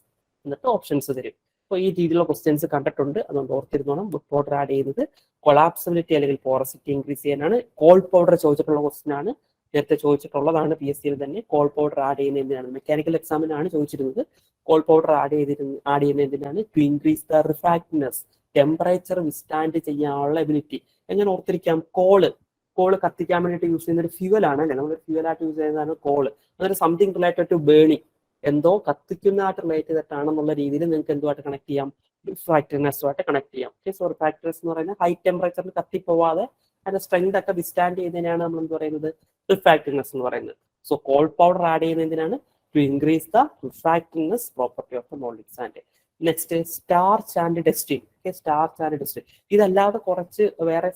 എന്നിട്ട് ഓപ്ഷൻസ് തരും. അപ്പോൾ ഈ രീതിയിലുള്ള ക്വസ്റ്റ്യൻസ് കണ്ടിട്ടുണ്ട്, അതുകൊണ്ട് ഓർത്തിരുന്നോണം. വുഡ് പൗഡർ ആഡ് ചെയ്യുന്നത് കൊളാപ്സിബിലിറ്റി അല്ലെങ്കിൽ പോറസിറ്റി ഇൻക്രീസ് ചെയ്യാനാണ്. കോൾ പൗഡർ ചോദിച്ചിട്ടുള്ള ക്വസ്റ്റ്യൻ ആണ്, നേരത്തെ ചോദിച്ചിട്ടുള്ളതാണ് PSC തന്നെ. കോൾ പൗഡർ ആഡ് ചെയ്യുന്ന എന്തിനാണ്? മെക്കാനിക്കൽ എക്സാമിനാണ് ചോദിച്ചിരുന്നത്. കോൾ പൗഡർ ആഡ് ചെയ്യുന്ന എന്തിനാണ്? To increase the refractiveness, temperature withstand ചെയ്യാനുള്ള എബിലിറ്റി. എങ്ങനെ ഓർത്തിരിക്കാം? കോള് കത്തിക്കാൻ വേണ്ടിയിട്ട് യൂസ് ചെയ്യുന്ന ഒരു ഫ്യൂവൽ ആണ് അല്ലെ, നമ്മൾ ഫ്യൂവലായിട്ട് യൂസ് ചെയ്യുന്നതാണ് കോള്. അതൊരു സംതിങ് റിലേറ്റഡ് ടു ബേണിംഗ്, എന്തോ കത്തിക്കുന്നതായിട്ട് റിലേറ്റ് ചെയ്തിട്ടാണെന്നുള്ള രീതിയിൽ നിങ്ങൾക്ക് എന്തുമായിട്ട് കണക്ട് ചെയ്യാം? റിഫ്രാക്റ്റീവ്നെസ്സുമായിട്ട് കണക്ട് ചെയ്യാം. സോ റിഫ്രാക്റ്റീവ്നെസ് എന്ന് പറയുന്നത് ഹൈ ടെമ്പറേച്ചറിൽ കത്തിപ്പോവാതെ അതിന്റെ സ്ട്രെങ്ത് ഒക്കെ വിസ്റ്റാൻഡ് ചെയ്യുന്നതിനാണ് നമ്മൾ എന്ത് പറയുന്നത്? റിഫ്രാക്റ്റീവ്നെസ് എന്ന് പറയുന്നത്. സോ കോൾ പൗഡർ ആഡ് ചെയ്യുന്ന എന്തിനാണ്? To increase the refractiveness property of the moulding sand. Next starch and dusting. Starch and dusting ഇതല്ലാതെ കുറച്ച് വേറെ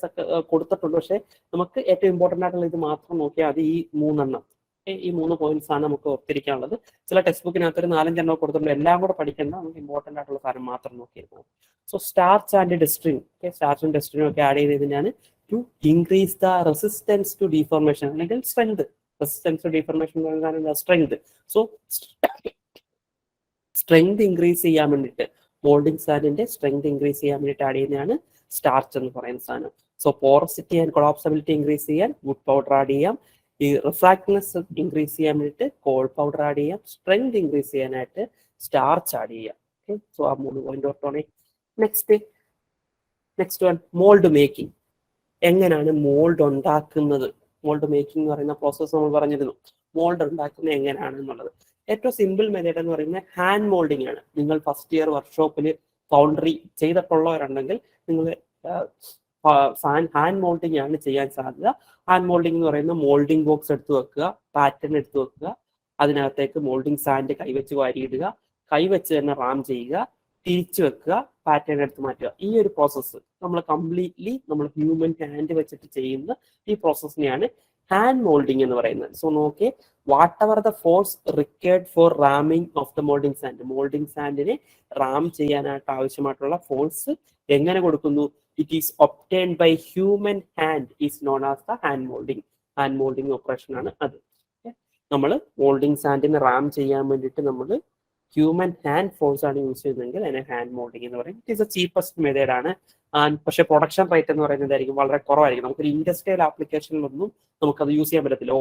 കൊടുത്തിട്ടുണ്ട്, പക്ഷെ നമുക്ക് ഏറ്റവും ഇമ്പോർട്ടന്റ് ആയിട്ടുള്ള ഇത് മാത്രം നോക്കിയാൽ അത് ഈ 3 എണ്ണം. ഈ 3 പോയിന്റ്സ് ആണ് നമുക്ക് ഓർത്തിരിക്കാനുള്ളത്. ചില ടെക്സ്റ്റ് ബുക്കിനകത്ത് ഒരു 4-5 എണ്ണം കൊടുത്തിട്ടുണ്ട്, എല്ലാം കൂടെ പഠിക്കേണ്ട, നമുക്ക് ഇമ്പോർട്ടന്റ് ആയിട്ടുള്ള സാധനം മാത്രം നോക്കിയിരിക്കണം. So starch and dusting, starch and dusting ഒക്കെ ആഡ് ചെയ്തതിനാണ് to increase the resistance to deformation അല്ലെങ്കിൽ സ്ട്രെങ്ത്. റെസിസ്റ്റൻസ് ടു ഡീഫോർമേഷൻ എന്ന് പറയുന്നത് സ്ട്രെങ്ത്. സോ സ്ട്രെങ്ത് ഇൻക്രീസ് ചെയ്യാൻ വേണ്ടിയിട്ട്, മോൾഡിംഗ് സാൻഡിന്റെ സ്ട്രെങ്ത് ഇൻക്രീസ് ചെയ്യാൻ വേണ്ടിയിട്ട് ആഡ് ചെയ്യുന്നതാണ് സ്റ്റാർച്ച് എന്ന് പറയുന്ന സാധനം. So porosity and collapsibility increase ചെയ്യാൻ വുഡ് പൗഡർ ആഡ് ചെയ്യാം. ഈ റിഫ്രാക്റ്റീവ്നെസ് ഇൻക്രീസ് ചെയ്യാൻ വേണ്ടിയിട്ട് കോൾ പൗഡർ ആഡ് ചെയ്യാം. സ്ട്രെങ്ത് ഇൻക്രീസ് ചെയ്യാനായിട്ട് സ്റ്റാർച്ച് ആഡ് ചെയ്യാം. സോ ആ 3 പോയിന്റ് ഓർത്തോണേ. Next one, mould making. എങ്ങനെയാണ് മോൾഡ് ഉണ്ടാക്കുന്നത്? മോൾഡ് മേക്കിംഗ് എന്ന് പറയുന്ന പ്രോസസ്സ് നമ്മൾ പറഞ്ഞിരുന്നു. മോൾഡ് ഉണ്ടാക്കുന്നത് എങ്ങനെയാണ് എന്നുള്ളത് ഏറ്റവും സിമ്പിൾ മെത്തേഡ് എന്ന് പറയുന്നത് ഹാൻഡ് മോൾഡിംഗ് ആണ്. നിങ്ങൾ ഫസ്റ്റ് ഇയർ വർക്ക്ഷോപ്പിൽ ഫൗണ്ടറി ചെയ്തിട്ടുള്ളവരുണ്ടെങ്കിൽ നിങ്ങൾ ഹാൻഡ് മോൾഡിംഗ് ആണ് ചെയ്യാൻ സാധ്യത. ഹാൻഡ് മോൾഡിംഗ് എന്ന് പറയുന്ന മോൾഡിംഗ് ബോക്സ് എടുത്ത് വെക്കുക, പാറ്റേൺ എടുത്ത് വെക്കുക, അതിനകത്തേക്ക് മോൾഡിംഗ് സാൻഡ് കൈവച്ച് വാരിയിടുക, കൈവച്ച് തന്നെ റാം ചെയ്യുക, തിരിച്ചു വെക്കുക, പാറ്റേൺ എടുത്ത് മാറ്റുക. ഈ ഒരു പ്രോസസ്സ് നമ്മൾ കംപ്ലീറ്റ്ലി നമ്മൾ ഹ്യൂമൻ ഹാൻഡ് വെച്ചിട്ട് ചെയ്യുന്ന ഈ പ്രോസസ്സിനെയാണ് ഹാൻഡ് മോൾഡിംഗ് എന്ന് പറയുന്നത്. സോ നോക്കേ, whatever the force required for ramming of the moulding sand, moulding സാൻഡിനെ റാം ചെയ്യാനായിട്ട് ആവശ്യമായിട്ടുള്ള ഫോഴ്സ് എങ്ങനെ കൊടുക്കുന്നു? It is obtained by human hand is known as the hand moulding. Hand moulding operation ആണ് അത്. നമ്മൾ മോൾഡിംഗ് സാൻഡിനെ റാം ചെയ്യാൻ വേണ്ടിയിട്ട് നമ്മൾ ഹ്യൂമൻ ഹാൻഡ് ഫോഴ്സ് ആണ് യൂസ് ചെയ്യുന്നതെങ്കിൽ അതിനെ ഹാൻഡ് മോൾഡിംഗ് എന്ന് പറയും. It is a cheapest method ആണ്. പക്ഷേ പ്രൊഡക്ഷൻ റേറ്റ് എന്ന് പറയുന്നതായിരിക്കും വളരെ കുറവായിരിക്കും. നമുക്കൊരു ഇൻഡസ്ട്രിയൽ ആപ്ലിക്കേഷനിലൊന്നും നമുക്കത് യൂസ് ചെയ്യാൻ പറ്റത്തില്ല.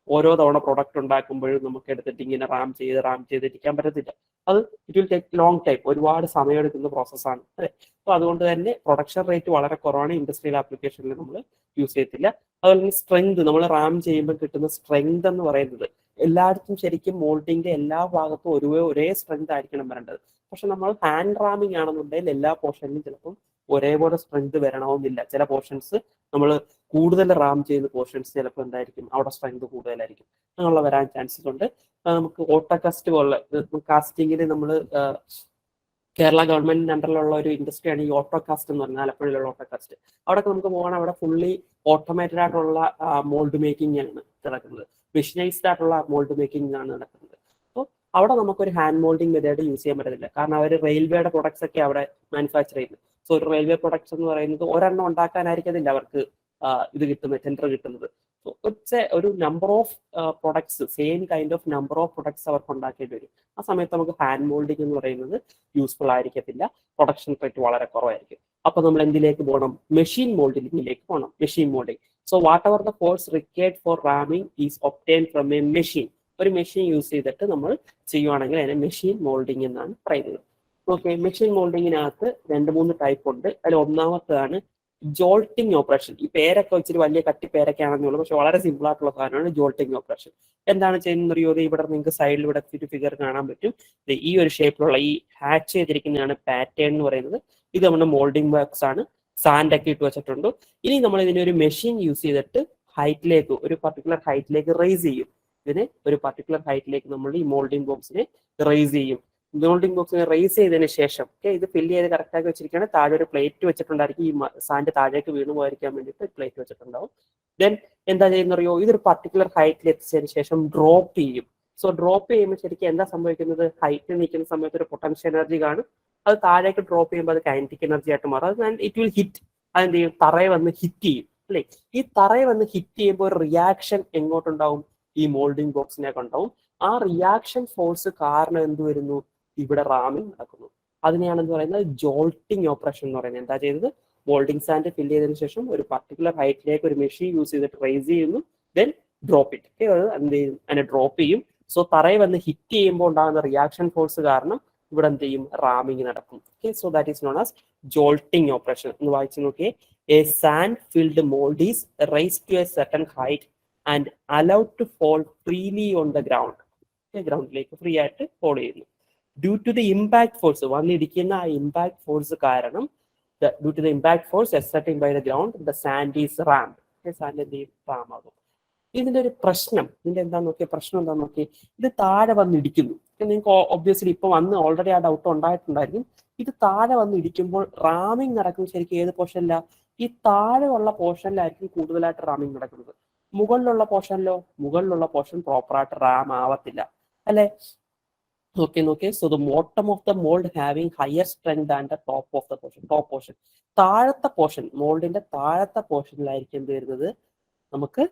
ഓരോ തവണ പ്രൊഡക്റ്റ് ഉണ്ടാക്കുമ്പോഴും നമുക്ക് എടുത്തിട്ട് ഇങ്ങനെ റാം ചെയ്തിരിക്കാൻ പറ്റത്തില്ല. അത് it will take long time, ഒരുപാട് സമയമെടുക്കുന്ന പ്രോസസ്സാണ് അല്ലേ. അപ്പോൾ അതുകൊണ്ട് തന്നെ പ്രൊഡക്ഷൻ റേറ്റ് വളരെ കുറവാണ്. ഇൻഡസ്ട്രിയൽ ആപ്ലിക്കേഷനിൽ നമ്മൾ യൂസ് ചെയ്യത്തില്ല. അതുപോലെ തന്നെ സ്ട്രെങ്ത്, നമ്മൾ റാം ചെയ്യുമ്പോൾ കിട്ടുന്ന സ്ട്രെങ്ത് എന്ന് പറയുന്നത് എല്ലായിടത്തും ശരിക്കും മോൾഡിങ്ങിന്റെ എല്ലാ ഭാഗത്തും ഒരേ സ്ട്രെങ്ത് ആയിരിക്കണം വരേണ്ടത്. പക്ഷെ നമ്മൾ ഹാൻഡ് റാമിംഗ് ആണെന്നുണ്ടെങ്കിൽ എല്ലാ പോർഷനിലും ചിലപ്പം ഒരേപോലെ സ്ട്രെങ്ത് വരണമെന്നില്ല. ചില പോർഷൻസ് നമ്മൾ കൂടുതൽ റാം ചെയ്യുന്ന പോർഷൻസ് ചിലപ്പോൾ എന്തായിരിക്കും, അവിടെ സ്ട്രെങ്ത് കൂടുതലായിരിക്കും, അങ്ങനെയുള്ള വരാൻ ചാൻസസ് ഉണ്ട്. നമുക്ക് ഓട്ടോകാസ്റ്റ് പോലുള്ള കാസ്റ്റിങ്ങിൽ നമ്മൾ കേരള ഗവൺമെന്റിന്റെ അണ്ടറിലുള്ള ഒരു ഇൻഡസ്ട്രിയാണ് ഈ ഓട്ടോകാസ്റ്റ് എന്ന് പറഞ്ഞാൽ, ആലപ്പുഴയിലുള്ള ഓട്ടോകാസ്റ്റ്. അവിടെ നമുക്ക് പോകണം, അവിടെ ഫുള്ളി ഓട്ടോമേറ്റഡ് ആയിട്ടുള്ള മോൾഡ് മേക്കിംഗ് ആണ് നടക്കുന്നത്. മെഷീനൈസ്ഡ് ആയിട്ടുള്ള മോൾഡ് മേക്കിംഗ് ആണ് നടക്കുന്നത്. അപ്പോൾ അവിടെ നമുക്കൊരു ഹാൻഡ് മോൾഡിംഗ് മെത്തേഡ് യൂസ് ചെയ്യാൻ പറ്റത്തില്ല. കാരണം അവർ റെയിൽവേയുടെ പ്രൊഡക്ട്സ് ഒക്കെ അവിടെ മാനുഫാക്ചർ ചെയ്യുന്നത്. സോ ഒരു റെയിൽവേ പ്രൊഡക്ട്സ് എന്ന് പറയുന്നത് ഒരെണ്ണം ഉണ്ടാക്കാനായിരിക്കത്തില്ല അവർക്ക് ഇത് കിട്ടുന്നത്, ടെൻഡർ കിട്ടുന്നത്. സോ ഒരു number of products, same kind of number of products അവർക്ക് ഉണ്ടാക്കേണ്ടി വരും. ആ സമയത്ത് നമുക്ക് ഹാൻഡ് മോൾഡിംഗ് എന്ന് പറയുന്നത് യൂസ്ഫുൾ ആയിരിക്കത്തില്ല, പ്രൊഡക്ഷൻ റേറ്റ് വളരെ കുറവായിരിക്കും. അപ്പൊ നമ്മൾ എന്തിലേക്ക് പോകണം? മെഷീൻ മോൾഡിംഗിലേക്ക് പോകണം. Machine moulding. So what ever the force required for ramming is obtained from A machine. ഒരു മെഷീൻ യൂസ് ചെയ്തിട്ട് നമ്മൾ ചെയ്യുവാണെങ്കിൽ അതിനെ മെഷീൻ മോൾഡിംഗ് എന്നാണ് പറയുന്നത്. ഓക്കെ, മെഷീൻ മോൾഡിങ്ങിനകത്ത് 2-3 ടൈപ്പ് ഉണ്ട്. അതിൽ ഒന്നാമത്തേതാണ് ജോൾട്ടിംഗ് ഓപ്പറേഷൻ. ഈ പേരൊക്കെ വെച്ചിട്ട് വലിയ കട്ടി പേരൊക്കെ ആണെന്നുള്ളൂ, പക്ഷെ വളരെ സിമ്പിൾ ആയിട്ടുള്ള സാധനമാണ് ജോൾട്ടിംഗ് ഓപ്പറേഷൻ. എന്താണ് ചെയ്യുന്നത്? ഇവിടെ നിങ്ങൾക്ക് സൈഡിൽ ഇവിടെ ഫിഗർ കാണാൻ പറ്റും. ഈ ഒരു ഷേപ്പിലുള്ള ഈ ഹാച്ച് ചെയ്തിരിക്കുന്നതാണ് പാറ്റേൺ എന്ന് പറയുന്നത്. ഇത് നമ്മുടെ മോൾഡിംഗ് വർക്ക്സ് ആണ്. സാൻഡ് ഒക്കെ ഇട്ട് വെച്ചിട്ടുണ്ട്. ഇനി നമ്മൾ ഇതിനെ ഒരു മെഷീൻ യൂസ് ചെയ്തിട്ട് ഹൈറ്റിലേക്ക്, ഒരു പർട്ടിക്കുലർ ഹൈറ്റിലേക്ക് റൈസ് ചെയ്യും. ഇതിനെ ഒരു പർട്ടിക്കുലർ ഹൈറ്റിലേക്ക് നമ്മൾ ഈ മോൾഡിംഗ് ബോക്സിനെ റൈസ് ചെയ്യും. മോൾഡിംഗ് ബോക്സിനെ റൈസ് ചെയ്തതിന് ശേഷം ഇത് ഫില്ല് ചെയ്ത് കറക്റ്റാക്കി വെച്ചിരിക്കുകയാണ്. താഴെ ഒരു പ്ലേറ്റ് വെച്ചിട്ടുണ്ടായിരിക്കും. ഈ സാൻഡ് താഴേക്ക് വീണു പോയിരിക്കാൻ വേണ്ടിയിട്ട് പ്ലേറ്റ് വെച്ചിട്ടുണ്ടാവും. ദെൻ എന്താ ചെയ്യുന്നറിയോ? ഇതൊരു പർട്ടിക്കുലർ ഹൈറ്റിൽ എത്തിച്ചതിന് ശേഷം ഡ്രോപ്പ് ചെയ്യും. സോ ഡ്രോപ്പ് ചെയ്യുമ്പോൾ ശരിക്കും എന്താ സംഭവിക്കുന്നത്, ഹൈറ്റിൽ നിൽക്കുന്ന സമയത്ത് ഒരു പൊട്ടൻഷ്യൽ എനർജി കാണും, അത് താഴേക്ക് ഡ്രോപ്പ് ചെയ്യുമ്പോൾ അത് കൈനറ്റിക് എനർജി ആയിട്ട് മാറും, ആൻഡ് ഇറ്റ് വിൽ ഹിറ്റ്, അതെന്ത് ചെയ്യും, തറയെ വന്ന് ഹിറ്റ് ചെയ്യും അല്ലേ. ഈ തറയെ വന്ന് ഹിറ്റ് ചെയ്യുമ്പോൾ ഒരു റിയാക്ഷൻ എങ്ങോട്ടുണ്ടാവും, ഈ മോൾഡിംഗ് ബോക്സിനൊക്കെ ഉണ്ടാവും. ആ റിയാക്ഷൻ ഫോഴ്സ് കാരണം എന്ത് വരുന്നു, ഇവിടെ റാമിംഗ് നടക്കുന്നു. അതിനെയാണ് എന്ത് പറയുന്നത്, ജോൾട്ടിങ് ഓപ്പറേഷൻ എന്ന് പറയുന്നത്. എന്താ ചെയ്തത്, മോൾഡിംഗ് സാൻഡ് ഫില്ല് ചെയ്തതിനു ശേഷം ഒരു പർട്ടിക്കുലർ ഹൈറ്റിലേക്ക് ഒരു മെഷീൻ യൂസ് ചെയ്തിട്ട് റൈസ് ചെയ്യുന്നു, ദെൻ ഡ്രോപ്പ് ഇറ്റ്, എന്ത് ചെയ്യും, അതിനെ ഡ്രോപ്പ് ചെയ്യും. സോ തറയെ വന്ന് ഹിറ്റ് ചെയ്യുമ്പോൾ ഉണ്ടാകുന്ന റിയാക്ഷൻ ഫോഴ്സ് കാരണം ഇവിടെ എന്ത് ചെയ്യും, റാമിംഗ് നടക്കും. So that is known as jolting operation. എന്ന് വായിച്ചു നോക്കിയേ, a sand filled mould is raised to a certain height and allowed to fall freely on the ground. ഗ്രൗണ്ടിലേക്ക് ഫ്രീ ആയിട്ട് ഫോൾ ചെയ്യുന്നു. Due to the impact force, വന്നിരിക്കുന്ന ആ ഇമ്പാക്ട് ഫോഴ്സ് കാരണം, due to the impact force exerting by the ground, the sand is rammed. Sand എന്ത് ചെയ്യും, റാം ആകും. ഇതിന്റെ ഒരു പ്രശ്നം, ഇതിന്റെ എന്താ നോക്കിയ പ്രശ്നം എന്താന്ന് നോക്കി, ഇത് താഴെ വന്നിടിക്കുന്നു. നിങ്ങൾക്ക് ഒബ്വിയസ്ലി ഇപ്പൊ വന്ന് ഓൾറെഡി ആ ഡൗട്ട് ഉണ്ടായിട്ടുണ്ടായിരിക്കും. ഇത് താഴെ വന്ന് ഇടിക്കുമ്പോൾ റാമിംഗ് നടക്കുന്നത് ശരിക്കും ഏത് പോർഷനില, ഈ താഴെ ഉള്ള പോർഷനിലായിരിക്കും കൂടുതലായിട്ട് റാമിംഗ് നടക്കുന്നത്. മുകളിലുള്ള പോർഷനിലോ, മുകളിലുള്ള പോർഷൻ പ്രോപ്പറായിട്ട് റാം ആവത്തില്ല അല്ലെ. നോക്കിയേ, so the bottom of the mould having higher strength than the top of the portion. Top portion, താഴത്തെ പോർഷൻ, മോൾഡിന്റെ താഴത്തെ പോർഷനിലായിരിക്കും എന്ത് വരുന്നത്, നമുക്ക്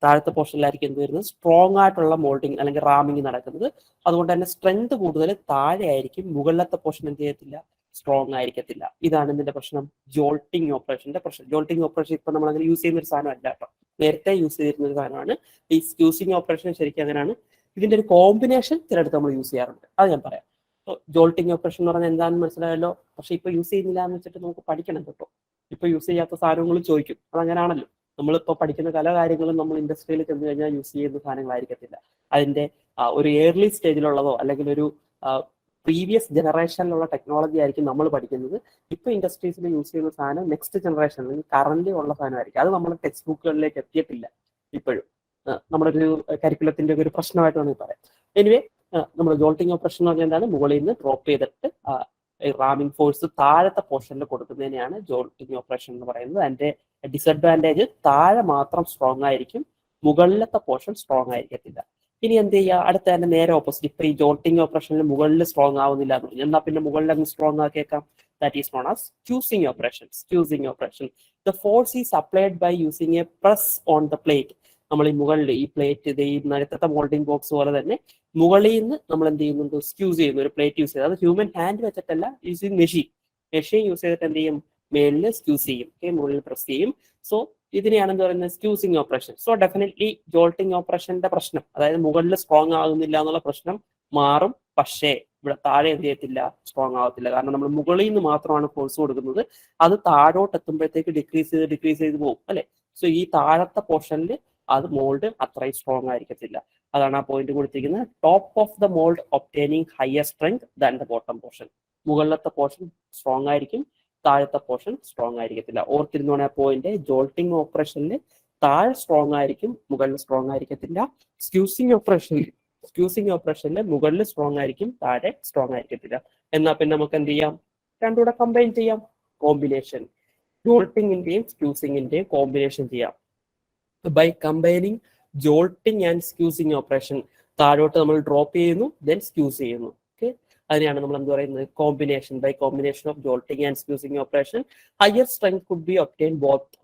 താഴത്തെ പോർഷനിലായിരിക്കും എന്ത് വരുന്നത്, സ്ട്രോങ് ആയിട്ടുള്ള മോൾഡിങ് അല്ലെങ്കിൽ റാമിങ് നടക്കുന്നത്. അതുകൊണ്ട് തന്നെ സ്ട്രെങ്ത് കൂടുതൽ താഴെ ആയിരിക്കും, മുകളിലത്തെ പോർഷൻ എന്ത് ചെയ്യത്തില്ല, സ്ട്രോങ് ആയിരിക്കത്തില്ല. ഇതാണ് ഇതിന്റെ പ്രശ്നം, ജോൾട്ടിങ് ഓപ്പറേഷന്റെ പ്രശ്നം. ജോൾട്ടിങ് ഓപ്പറേഷൻ ഇപ്പൊ നമ്മൾ അങ്ങനെ യൂസ് ചെയ്യുന്ന ഒരു സാധനം അല്ല കേട്ടോ, നേരത്തെ യൂസ് ചെയ്തിരുന്ന ഒരു സാധനമാണ്. ഈ സ്ക്യൂസിങ് ഓപ്പറേഷൻ ശരിക്കും അങ്ങനെയാണ്. ഇതിന്റെ ഒരു കോമ്പിനേഷൻ ചിലടത്ത് നമ്മൾ യൂസ് ചെയ്യാറുണ്ട്, അത് ഞാൻ പറയാം. ജോൾട്ടിങ് ഓപ്പറേഷൻ എന്ന് പറഞ്ഞാൽ എന്താണെന്ന് മനസ്സിലായല്ലോ. പക്ഷെ ഇപ്പൊ യൂസ് ചെയ്യുന്നില്ല എന്ന് വെച്ചിട്ട് നമുക്ക് പഠിക്കണം കേട്ടോ. ഇപ്പൊ യൂസ് ചെയ്യാത്ത സാധനങ്ങളും ചോദിക്കും, അതങ്ങനെയാണല്ലോ. നമ്മളിപ്പോൾ പഠിക്കുന്ന പല കാര്യങ്ങളും നമ്മൾ ഇൻഡസ്ട്രിയിൽ ചെന്ന് കഴിഞ്ഞാൽ യൂസ് ചെയ്യുന്ന സാധനങ്ങളായിരിക്കത്തില്ല. അതിന്റെ ഒരു ഏർലി സ്റ്റേജിലുള്ളതോ അല്ലെങ്കിൽ ഒരു പ്രീവിയസ് ജനറേഷനിലുള്ള ടെക്നോളജി ആയിരിക്കും നമ്മൾ പഠിക്കുന്നത്. ഇപ്പൊ ഇൻഡസ്ട്രീസിൽ യൂസ് ചെയ്യുന്ന സാധനം നെക്സ്റ്റ് ജനറേഷൻ അല്ലെങ്കിൽ കറന്റ് ഉള്ള സാധനമായിരിക്കും. അത് നമ്മുടെ ടെക്സ്റ്റ് ബുക്കുകളിലേക്ക് എത്തിയിട്ടില്ല ഇപ്പോഴും. നമ്മുടെ ഒരു കരിക്കുലത്തിന്റെ ഒരു പ്രശ്നമായിട്ട് നമുക്ക് പറയാം. എനിവേ, നമ്മൾ ജോൾട്ടിങ് ഓപ്പറേഷൻ എന്ന് പറഞ്ഞാൽ എന്താണ്, മുകളിൽ നിന്ന് ഡ്രോപ്പ് ചെയ്തിട്ട് റാമിംഗ് ഫോഴ്സ് താഴത്തെ പോർഷനിൽ കൊടുക്കുന്നതിനെയാണ് ജോൾട്ടിങ് ഓപ്പറേഷൻ എന്ന് പറയുന്നത്. അതിന്റെ ഡിസഡ്വാൻറ്റേജ്, താഴെ മാത്രം സ്ട്രോങ് ആയിരിക്കും, മുകളിലത്തെ പോർഷൻ സ്ട്രോങ് ആയിരിക്കത്തില്ല. ഇനി എന്ത് ചെയ്യുക, അടുത്ത തന്നെ നേരെ ഓപ്പോസിറ്റ്. ഇപ്പൊ ഈ ജോൾട്ടിങ് ഓപ്പറേഷനിൽ മുകളിൽ സ്ട്രോങ് ആവുന്നില്ല എന്ന് പറഞ്ഞു, എന്നാൽ പിന്നെ മുകളിൽ അങ്ങ് സ്ട്രോങ് ആക്കിയേക്കാം. That is known as squeezing operation. Squeezing operation, the force is applied by using a press on the plate. നമ്മൾ ഈ മുകളിൽ ഈ പ്ലേറ്റ്, ഇത് ഈ നേരത്തെ മോൾഡിംഗ് ബോക്സ് പോലെ തന്നെ മുകളിൽ നിന്ന് നമ്മൾ എന്ത് ചെയ്യുന്നുണ്ട്, സ്ക്യൂസ് ചെയ്യുന്നു, ഒരു പ്ലേറ്റ് യൂസ് ചെയ്ത്. അത് ഹ്യൂമൻ ഹാൻഡ് വെച്ചിട്ടല്ല, യൂസിങ് മെഷീൻ യൂസ് ചെയ്തിട്ട് എന്ത് ചെയ്യും, മേലിൽ സ്ക്യൂസ് ചെയ്യും, മുകളിൽ പ്രസ് ചെയ്യും. സോ ഇതിനെയാണ് എന്ത് പറയുന്നത്, സ്ക്യൂസിങ് ഓപ്പറേഷൻ. സോ ഡെഫിനറ്റ്ലി ജോൾട്ടിങ് ഓപ്പറേഷന്റെ പ്രശ്നം, അതായത് മുകളിൽ സ്ട്രോങ് ആകുന്നില്ല എന്നുള്ള പ്രശ്നം മാറും. പക്ഷേ ഇവിടെ താഴെ എന്ത് ചെയ്യത്തില്ല, സ്ട്രോങ് ആവത്തില്ല. കാരണം നമ്മൾ മുകളിൽ നിന്ന് മാത്രമാണ് ഫോഴ്സ് കൊടുക്കുന്നത്, അത് താഴോട്ട് എത്തുമ്പോഴത്തേക്ക് ഡിക്രീസ് ചെയ്ത് പോകും അല്ലെ. സോ ഈ താഴത്തെ പോർഷനിൽ അത് മോൾഡ് അത്രയും സ്ട്രോങ് ആയിരിക്കത്തില്ല. അതാണ് ആ പോയിന്റ് കൊടുത്തിരിക്കുന്നത്. Top of the mould obtaining higher strength than the bottom portion. മുകളിലത്തെ പോർഷൻ സ്ട്രോങ് ആയിരിക്കും, താഴത്തെ പോർഷൻ സ്ട്രോങ് ആയിരിക്കത്തില്ല. ഓർത്തിരുന്നോണെ ആ പോയിന്റ്. ജോൾട്ടിങ് ഓപ്പറേഷനിൽ താഴെ സ്ട്രോങ് ആയിരിക്കും, മുകളിൽ സ്ട്രോങ് ആയിരിക്കത്തില്ല. സ്ക്യൂസിങ് ഓപ്പറേഷനിൽ മുകളിൽ സ്ട്രോങ് ആയിരിക്കും, താഴെ സ്ട്രോങ് ആയിരിക്കത്തില്ല. എന്നാൽ പിന്നെ നമുക്ക് എന്ത് ചെയ്യാം, രണ്ടുകൂടെ കമ്പൈൻ ചെയ്യാം, കോമ്പിനേഷൻ. ജോൾട്ടിങ്ങിന്റെയും സ്ക്യൂസിങ്ങിന്റെയും കോമ്പിനേഷൻ ചെയ്യാം. By combining jolting and squeezing operation, താഴോട്ട് നമ്മൾ ഡ്രോപ്പ് ചെയ്യുന്നു, ദെൻ സ്ക്യൂസ് ചെയ്യുന്നു. ഓക്കെ, അതിനെയാണ് നമ്മൾ എന്ത് പറയുന്നത്, combination. By combination of jolting and squeezing operation higher strength could be obtain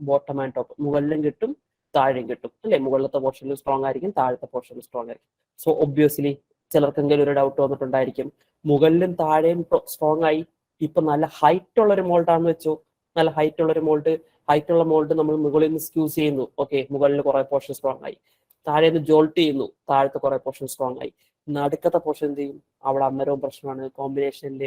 bottom and top. മുകളിലും കിട്ടും, താഴെയും കിട്ടും അല്ലെ. മുകളിലത്തെ പോർഷനിൽ സ്ട്രോങ് ആയിരിക്കും, താഴത്തെ പോർഷനിൽ സ്ട്രോങ് ആയിരിക്കും. സോ ഒബ്വിയസ്ലി ചിലർക്കെങ്കിലും ഒരു ഡൗട്ട് വന്നിട്ടുണ്ടായിരിക്കും, മുകളിലും താഴെയും സ്ട്രോങ് ആയി, ഇപ്പൊ നല്ല ഹൈറ്റ് ഉള്ള ഒരു മോൾഡാണെന്ന് വെച്ചോ, നല്ല ഹൈറ്റ് ഉള്ള മോൾഡ് നമ്മൾ മുകളിൽ നിന്ന് സ്ക്യൂസ് ചെയ്യുന്നു, ഓക്കെ, മുകളിൽ കുറെ പോർഷൻ സ്ട്രോങ് ആയി. താഴെ നിന്ന് ജോൾട്ട് ചെയ്യുന്നു, താഴത്തെ കുറെ പോർഷൻ സ്ട്രോങ് ആയി. നടുക്കത്തെ പോർഷൻ എന്ത് ചെയ്യും, അവിടെ അന്നേരവും പ്രശ്നമാണ്. കോമ്പിനേഷനിൽ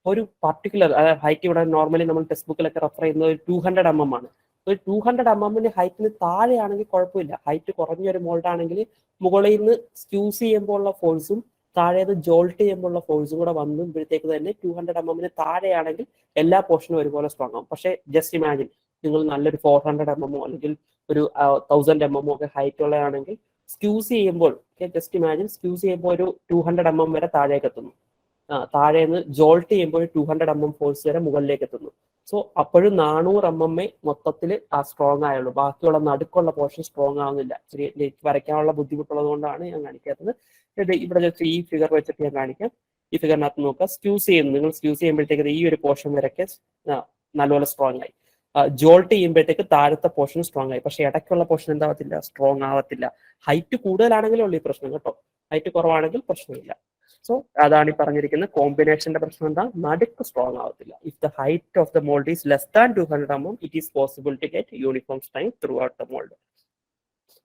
ഒരു പർട്ടിക്കുലർ ഹൈറ്റ്, ഇവിടെ നോർമലി നമ്മൾ ടെക്സ്റ്റ് ബുക്കിലൊക്കെ റെഫർ ചെയ്യുന്നത് ഒരു 200 mm ആണ്. ഒരു 200 mm ഹൈറ്റിന് താഴെയാണെങ്കിൽ കുഴപ്പമില്ല. ഹൈറ്റ് കുറഞ്ഞൊരു മോൾഡ് ആണെങ്കിൽ മുകളിൽ നിന്ന് സ്ക്യൂസ് ചെയ്യുമ്പോൾ ഉള്ള ഫോഴ്സും താഴേത് ജോൾട്ട് ചെയ്യുമ്പോൾ ഉള്ള ഫോഴ്സും കൂടെ വന്നുമ്പോഴത്തേക്ക് തന്നെ 200 mm താഴെയാണെങ്കിൽ എല്ലാ പോർഷനും ഒരുപോലെ സ്ട്രോങ് ആവും. പക്ഷേ ജസ്റ്റ് ഇമാജിൻ, നിങ്ങൾ നല്ലൊരു 400 mm അല്ലെങ്കിൽ ഒരു 1000 mm ഒക്കെ ഹൈറ്റ് ഉള്ളതാണെങ്കിൽ സ്ക്യൂസ് ചെയ്യുമ്പോൾ, ജസ്റ്റ് ഇമാജിൻ, സ്ക്യൂസ് ചെയ്യുമ്പോൾ ഒരു 200 mm വരെ താഴേക്ക് എത്തുന്നു. താഴേന്ന് ജോൾട്ട് ചെയ്യുമ്പോൾ 200 mm ഫോഴ്സ് വരെ മുകളിലേക്ക് എത്തുന്നു. സോ അപ്പോഴും 400 mm മൊത്തത്തിൽ ആ സ്ട്രോങ് ആയുള്ളൂ. ബാക്കിയുള്ള നടുക്കുള്ള പോർഷൻ സ്ട്രോങ് ആവുന്നില്ല. ഇച്ചിരി വരയ്ക്കാനുള്ള ബുദ്ധിമുട്ടുള്ളത് കൊണ്ടാണ് ഞാൻ കാണിക്കാത്തത്. ഇവിടെ ജസ്റ്റ് ഈ ഫിഗർ വെച്ചിട്ട് ഞാൻ കാണിക്കാം. ഈ ഫിഗറിനകത്ത് നോക്കുക, സ്ക്യൂസ് ചെയ്യുന്നു. നിങ്ങൾ സ്ക്യൂസ് ചെയ്യുമ്പോഴത്തേക്ക് ഈ ഒരു പോർഷൻ വരയ്ക്ക് നല്ലപോലെ സ്ട്രോങ് ആയി. ജോൾട്ട് ചെയ്യുമ്പോഴത്തേക്ക് താഴത്തെ പോർഷൻ സ്ട്രോങ് ആയി. പക്ഷെ ഇടയ്ക്കുള്ള പോർഷൻ എന്താവത്തില്ല, സ്ട്രോങ് ആവത്തില്ല. ഹൈറ്റ് കൂടുതലാണെങ്കിലേ ഉള്ളൂ ഈ പ്രശ്നം കേട്ടോ. ഹൈറ്റ് കുറവാണെങ്കിൽ പ്രശ്നമില്ല. സോ അതാണ് ഈ പറഞ്ഞിരിക്കുന്ന കോമ്പിനേഷന്റെ പ്രശ്നം. എന്താ, നടുക്ക് സ്ട്രോങ് ആവത്തില്ല. If the height of the mould is less than 200 mm, it is possible to get uniform strength throughout the mould.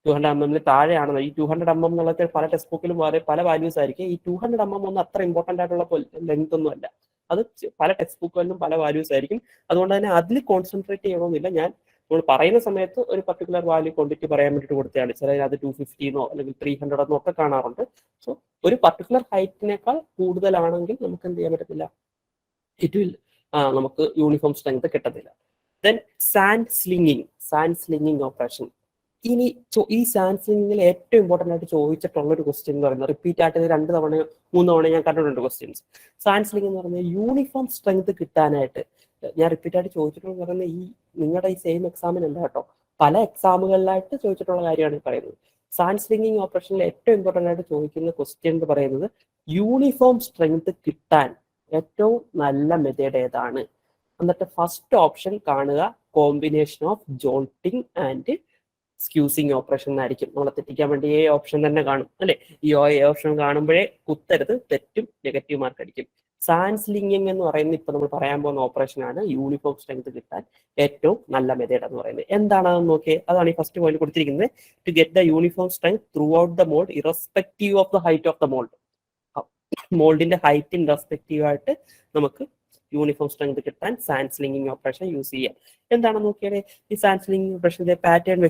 200 mm താഴെയാണ്. ഈ 200 mm എന്നുള്ളത് പല ടെക്സ്റ്റ് ബുക്കിലും പല വാല്യൂസ് ആയിരിക്കും. ഈ 200 mm ഒന്നും അത്ര ഇമ്പോർട്ടന്റ് ആയിട്ടുള്ള ലെങ്ത് ഒന്നും അല്ല. അത് പല ടെക്സ്റ്റ് ബുക്കുകളിലും പല വാല്യൂസ് ആയിരിക്കും. അതുകൊണ്ട് തന്നെ അതിൽ കോൺസെൻട്രേറ്റ് ചെയ്യണമെന്നില്ല. ഞാൻ നമ്മൾ പറയുന്ന സമയത്ത് ഒരു പർട്ടിക്കുലർ വാല്യൂ ക്വാണ്ടിറ്റി പറയാൻ വേണ്ടിയിട്ട് കൊടുത്തതാണ്. ചിലത് 250 അല്ലെങ്കിൽ 300 ഒക്കെ കാണാറുണ്ട്. സോ ഒരു പർട്ടിക്കുലർ ഹൈറ്റിനേക്കാൾ കൂടുതലാണെങ്കിൽ നമുക്ക് എന്ത് ചെയ്യാൻ പറ്റത്തില്ല, ഇറ്റ് വിൽ നമുക്ക് യൂണിഫോം സ്ട്രെങ്ത് കിട്ടത്തില്ല. Then sand slinging operation. ഇനി ഈ സാൻഡ് സ്ലിങ്ങിൽ ഏറ്റവും ഇമ്പോർട്ടൻ്റ് ആയിട്ട് ചോദിച്ചിട്ടുള്ള ഒരു ക്വസ്റ്റ്യൻ എന്ന് പറയുന്നത്, റിപ്പീറ്റ് ആയിട്ട് 2 തവണയോ 3 തവണയോ ഞാൻ കണ്ടിട്ടുണ്ട് ക്വസ്റ്റ്യൻസ്. സാൻഡ് സ്ലിങ് എന്ന് പറഞ്ഞാൽ യൂണിഫോം സ്ട്രെങ്ത് കിട്ടാനായിട്ട് ഞാൻ റിപ്പീറ്റ് ആയിട്ട് ചോദിച്ചിട്ടുള്ള പറയുന്നത് ഈ നിങ്ങളുടെ ഈ സെയിം എക്സാമിനല്ല കേട്ടോ, പല എക്സാമുകളിലായിട്ട് ചോദിച്ചിട്ടുള്ള കാര്യമാണ് ഈ പറയുന്നത്. സാൻഡ് സ്ലിങ്ങിങ് ഓപ്പറേഷനിൽ ഏറ്റവും ഇമ്പോർട്ടൻ്റ് ആയിട്ട് ചോദിക്കുന്ന ക്വസ്റ്റ്യൻ എന്ന് പറയുന്നത്, യൂണിഫോം സ്ട്രെങ്ത് കിട്ടാൻ ഏറ്റവും നല്ല മെത്തേഡ് ഏതാണ്? എന്നിട്ട് ഫസ്റ്റ് ഓപ്ഷൻ കാണുക combination of jolting and squeezing operation എന്നായിരിക്കും. നമ്മളെ തെറ്റിക്കാൻ വേണ്ടി എ ഓപ്ഷൻ തന്നെ കാണും അല്ലെ. ഈ എ ഓപ്ഷൻ കാണുമ്പോഴേ കുത്തരുത്, തെറ്റും, നെഗറ്റീവ് മാർക്ക് അടിക്കും. സാൻഡ് സ്ലിങ്ങിങ് എന്ന് പറയുന്നത് ഇപ്പൊ നമ്മൾ പറയാൻ പോകുന്ന ഓപ്പറേഷൻ ആണ് യൂണിഫോം സ്ട്രെങ്ത് കിട്ടാൻ ഏറ്റവും നല്ല മെത്തേഡ് എന്ന് പറയുന്നത്. എന്താണെന്ന് നോക്കിയേ, അതാണ് ഈ ഫസ്റ്റ് പോയിന്റ് കൊടുത്തിരിക്കുന്നത്. To get the uniform strength throughout the mould irrespective of the height of the mould. മോൾഡിന്റെ ഹൈറ്റിന് റെസ്പെക്റ്റീവ് ആയിട്ട് നമുക്ക് യൂണിഫോം സ്ട്രെങ്ത് കിട്ടാൻ സാൻഡ് സ്ലിങ്ങിങ് ഓപ്പറേഷൻ യൂസ് ചെയ്യാം. എന്താണെന്ന് നോക്കിയാൽ ഈ സാൻഡ് സ്ലിങ്ങിങ് ഓപ്പറേഷന്റെ പാറ്റേൺ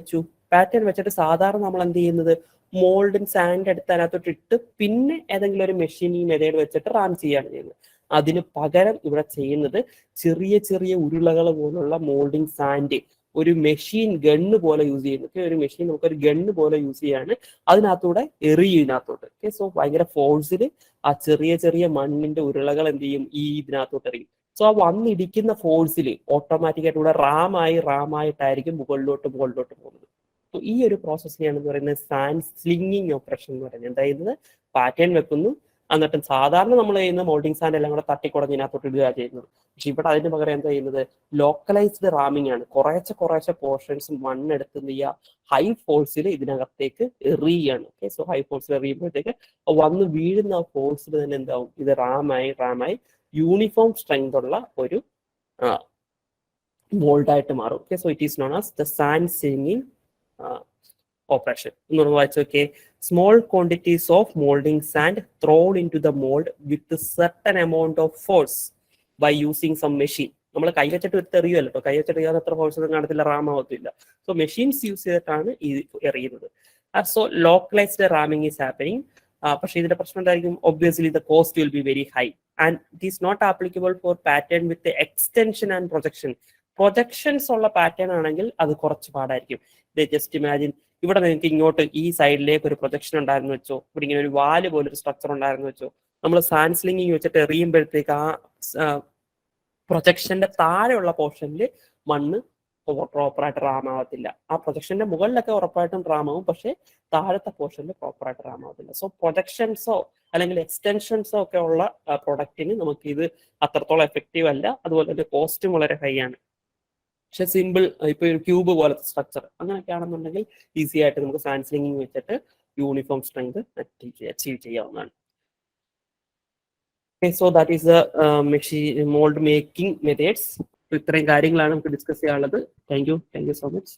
വെച്ചിട്ട് സാധാരണ നമ്മൾ എന്ത് ചെയ്യുന്നത്, മോൾഡും സാൻഡ് എടുത്ത് അതിനകത്തോട്ട് ഇട്ട് പിന്നെ ഏതെങ്കിലും ഒരു മെഷീൻ ഈ മെത്തേഡ് വെച്ചിട്ട് റാം ചെയ്യാണ് ചെയ്യുന്നത്. അതിന് പകരം ഇവിടെ ചെയ്യുന്നത് ചെറിയ ചെറിയ ഉരുളകൾ പോലുള്ള മോൾഡിങ് സാൻഡ് ഒരു മെഷീൻ ഗണ്ണ് പോലെ യൂസ് ചെയ്യുന്നത്. ഒരു മെഷീൻ നമുക്കൊരു ഗണ്ണ് പോലെ യൂസ് ചെയ്യാണ്, അതിനകത്തൂടെ എറിയും ഇതിനകത്തോട്ട്. ഓക്കെ, സോ ഭയങ്കര ഫോഴ്സിൽ ആ ചെറിയ ചെറിയ മണ്ണിന്റെ ഉരുളകൾ എന്ത് ചെയ്യും, ഈ ഇതിനകത്തോട്ട് എറിയും. സോ ആ വന്നിടിക്കുന്ന ഫോഴ്സിൽ ഓട്ടോമാറ്റിക്കായിട്ട് ഇവിടെ റാമായിട്ടായിരിക്കും മുകളിലോട്ട് പോകുന്നത്. സോ ഈ ഒരു പ്രോസസ്സിനെയാണ് പറയുന്നത് സാൻഡ് സ്ലിങ്ങിങ് ഓപ്പറേഷൻ എന്ന് പറയുന്നത്. എന്തായത്, പാറ്റേൺ വെക്കുന്നു, എന്നിട്ട് സാധാരണ നമ്മൾ ചെയ്യുന്ന മോൾഡിംഗ് സാൻഡ് എല്ലാം കൂടെ തട്ടിക്കുടഞ്ഞ് ഇതിനകത്തോട്ട് ഇടുക ചെയ്യുന്നത്. പക്ഷെ ഇവിടെ അതിന് പകരം എന്താ ചെയ്യുന്നത്, ലോക്കലൈസ്ഡ് റാമിംഗ് ആണ്. കുറേശ്ശെ പോർഷൻസ് മണ്ണെടുത്ത് എന്ത് ചെയ്യുക, ഹൈ ഫോഴ്സിൽ ഇതിനകത്തേക്ക് എറിയാണ്. ഓക്കെ, സോ ഹൈ ഫോഴ്സിൽ എറിയുമ്പോഴത്തേക്ക് വന്ന് വീഴുന്ന ആ ഫോഴ്സിൽ തന്നെ എന്താവും, ഇത് റാമായി യൂണിഫോം സ്ട്രെങ്ത് ഉള്ള ഒരു മോൾഡായിട്ട് മാറും. Okay, so it is known as the sand slinging operation. Okay, small quantities of molding sand thrown into the mold with a certain amount of force by using some machine. നമ്മൾ കൈ വെച്ചിട്ട് എറിയുമല്ലോ, ഇപ്പോൾ കൈ വെച്ചിട്ട് എറിയാൻ അത്ര ഫോഴ്സ് ഒന്നും കാണത്തില്ല, റാമാവത്തില്ല. സോ മെഷീൻസ് യൂസ് ചെയ്തിട്ടാണ് ഈ എറിയുന്നത്. So localised ramming is happening. പക്ഷേ ഇതിന്റെ പ്രശ്നം എന്തായിരിക്കും, obviously the cost will be very high and it is not applicable for pattern with extension and projections ഉള്ള പാറ്റേൺ ആണെങ്കിൽ അത് കുറച്ച് പാടായിരിക്കും. ജസ്റ്റ് ഇമാജിൻ, ഇവിടെ നിങ്ങൾക്ക് ഇങ്ങോട്ട് ഈ സൈഡിലേക്ക് ഒരു പ്രൊജക്ഷൻ ഉണ്ടായിരുന്നു വെച്ചോ, ഇവിടെ ഇങ്ങനെ ഒരു വാല് പോലൊരു സ്ട്രക്ചർ ഉണ്ടായിരുന്നു വെച്ചോ, നമ്മൾ സാൻഡ് സ്ലിങ്ങിങ് വെച്ചിട്ട് എറിയുമ്പോഴത്തേക്ക് ആ പ്രൊജക്ഷന്റെ താഴെയുള്ള പോർഷനിൽ മണ്ണ് പ്രോപ്പറായിട്ട് റാമാവത്തില്ല. ആ പ്രൊജക്ഷന്റെ മുകളിലൊക്കെ ഉറപ്പായിട്ടും റാമാവും, പക്ഷെ താഴത്തെ പോർഷനിൽ പ്രോപ്പറായിട്ട് റാമാവത്തില്ല. സോ പ്രൊജക്ഷൻസോ അല്ലെങ്കിൽ എക്സ്റ്റൻഷൻസോ ഒക്കെ ഉള്ള പ്രൊഡക്റ്റിന് നമുക്ക് ഇത് അത്രത്തോളം എഫക്റ്റീവ് അല്ല. അതുപോലെ തന്നെ കോസ്റ്റും വളരെ ഹൈ ആണ്. പക്ഷെ സിമ്പിൾ, ഇപ്പൊ ഒരു ക്യൂബ് പോലത്തെ സ്ട്രക്ചർ അങ്ങനെയൊക്കെ ആണെന്നുണ്ടെങ്കിൽ ഈസി ആയിട്ട് നമുക്ക് സാൻഡ് സ്ലിങ്ങിങ് വെച്ചിട്ട് യൂണിഫോം സ്ട്രെങ്ത് അച്ചീവ് ചെയ്യാവുന്നതാണ്. So that is the machine mould making methods. ഇത്രയും കാര്യങ്ങളാണ് നമുക്ക് ഡിസ്കസ് ചെയ്യാനുള്ളത്. Thank you so much.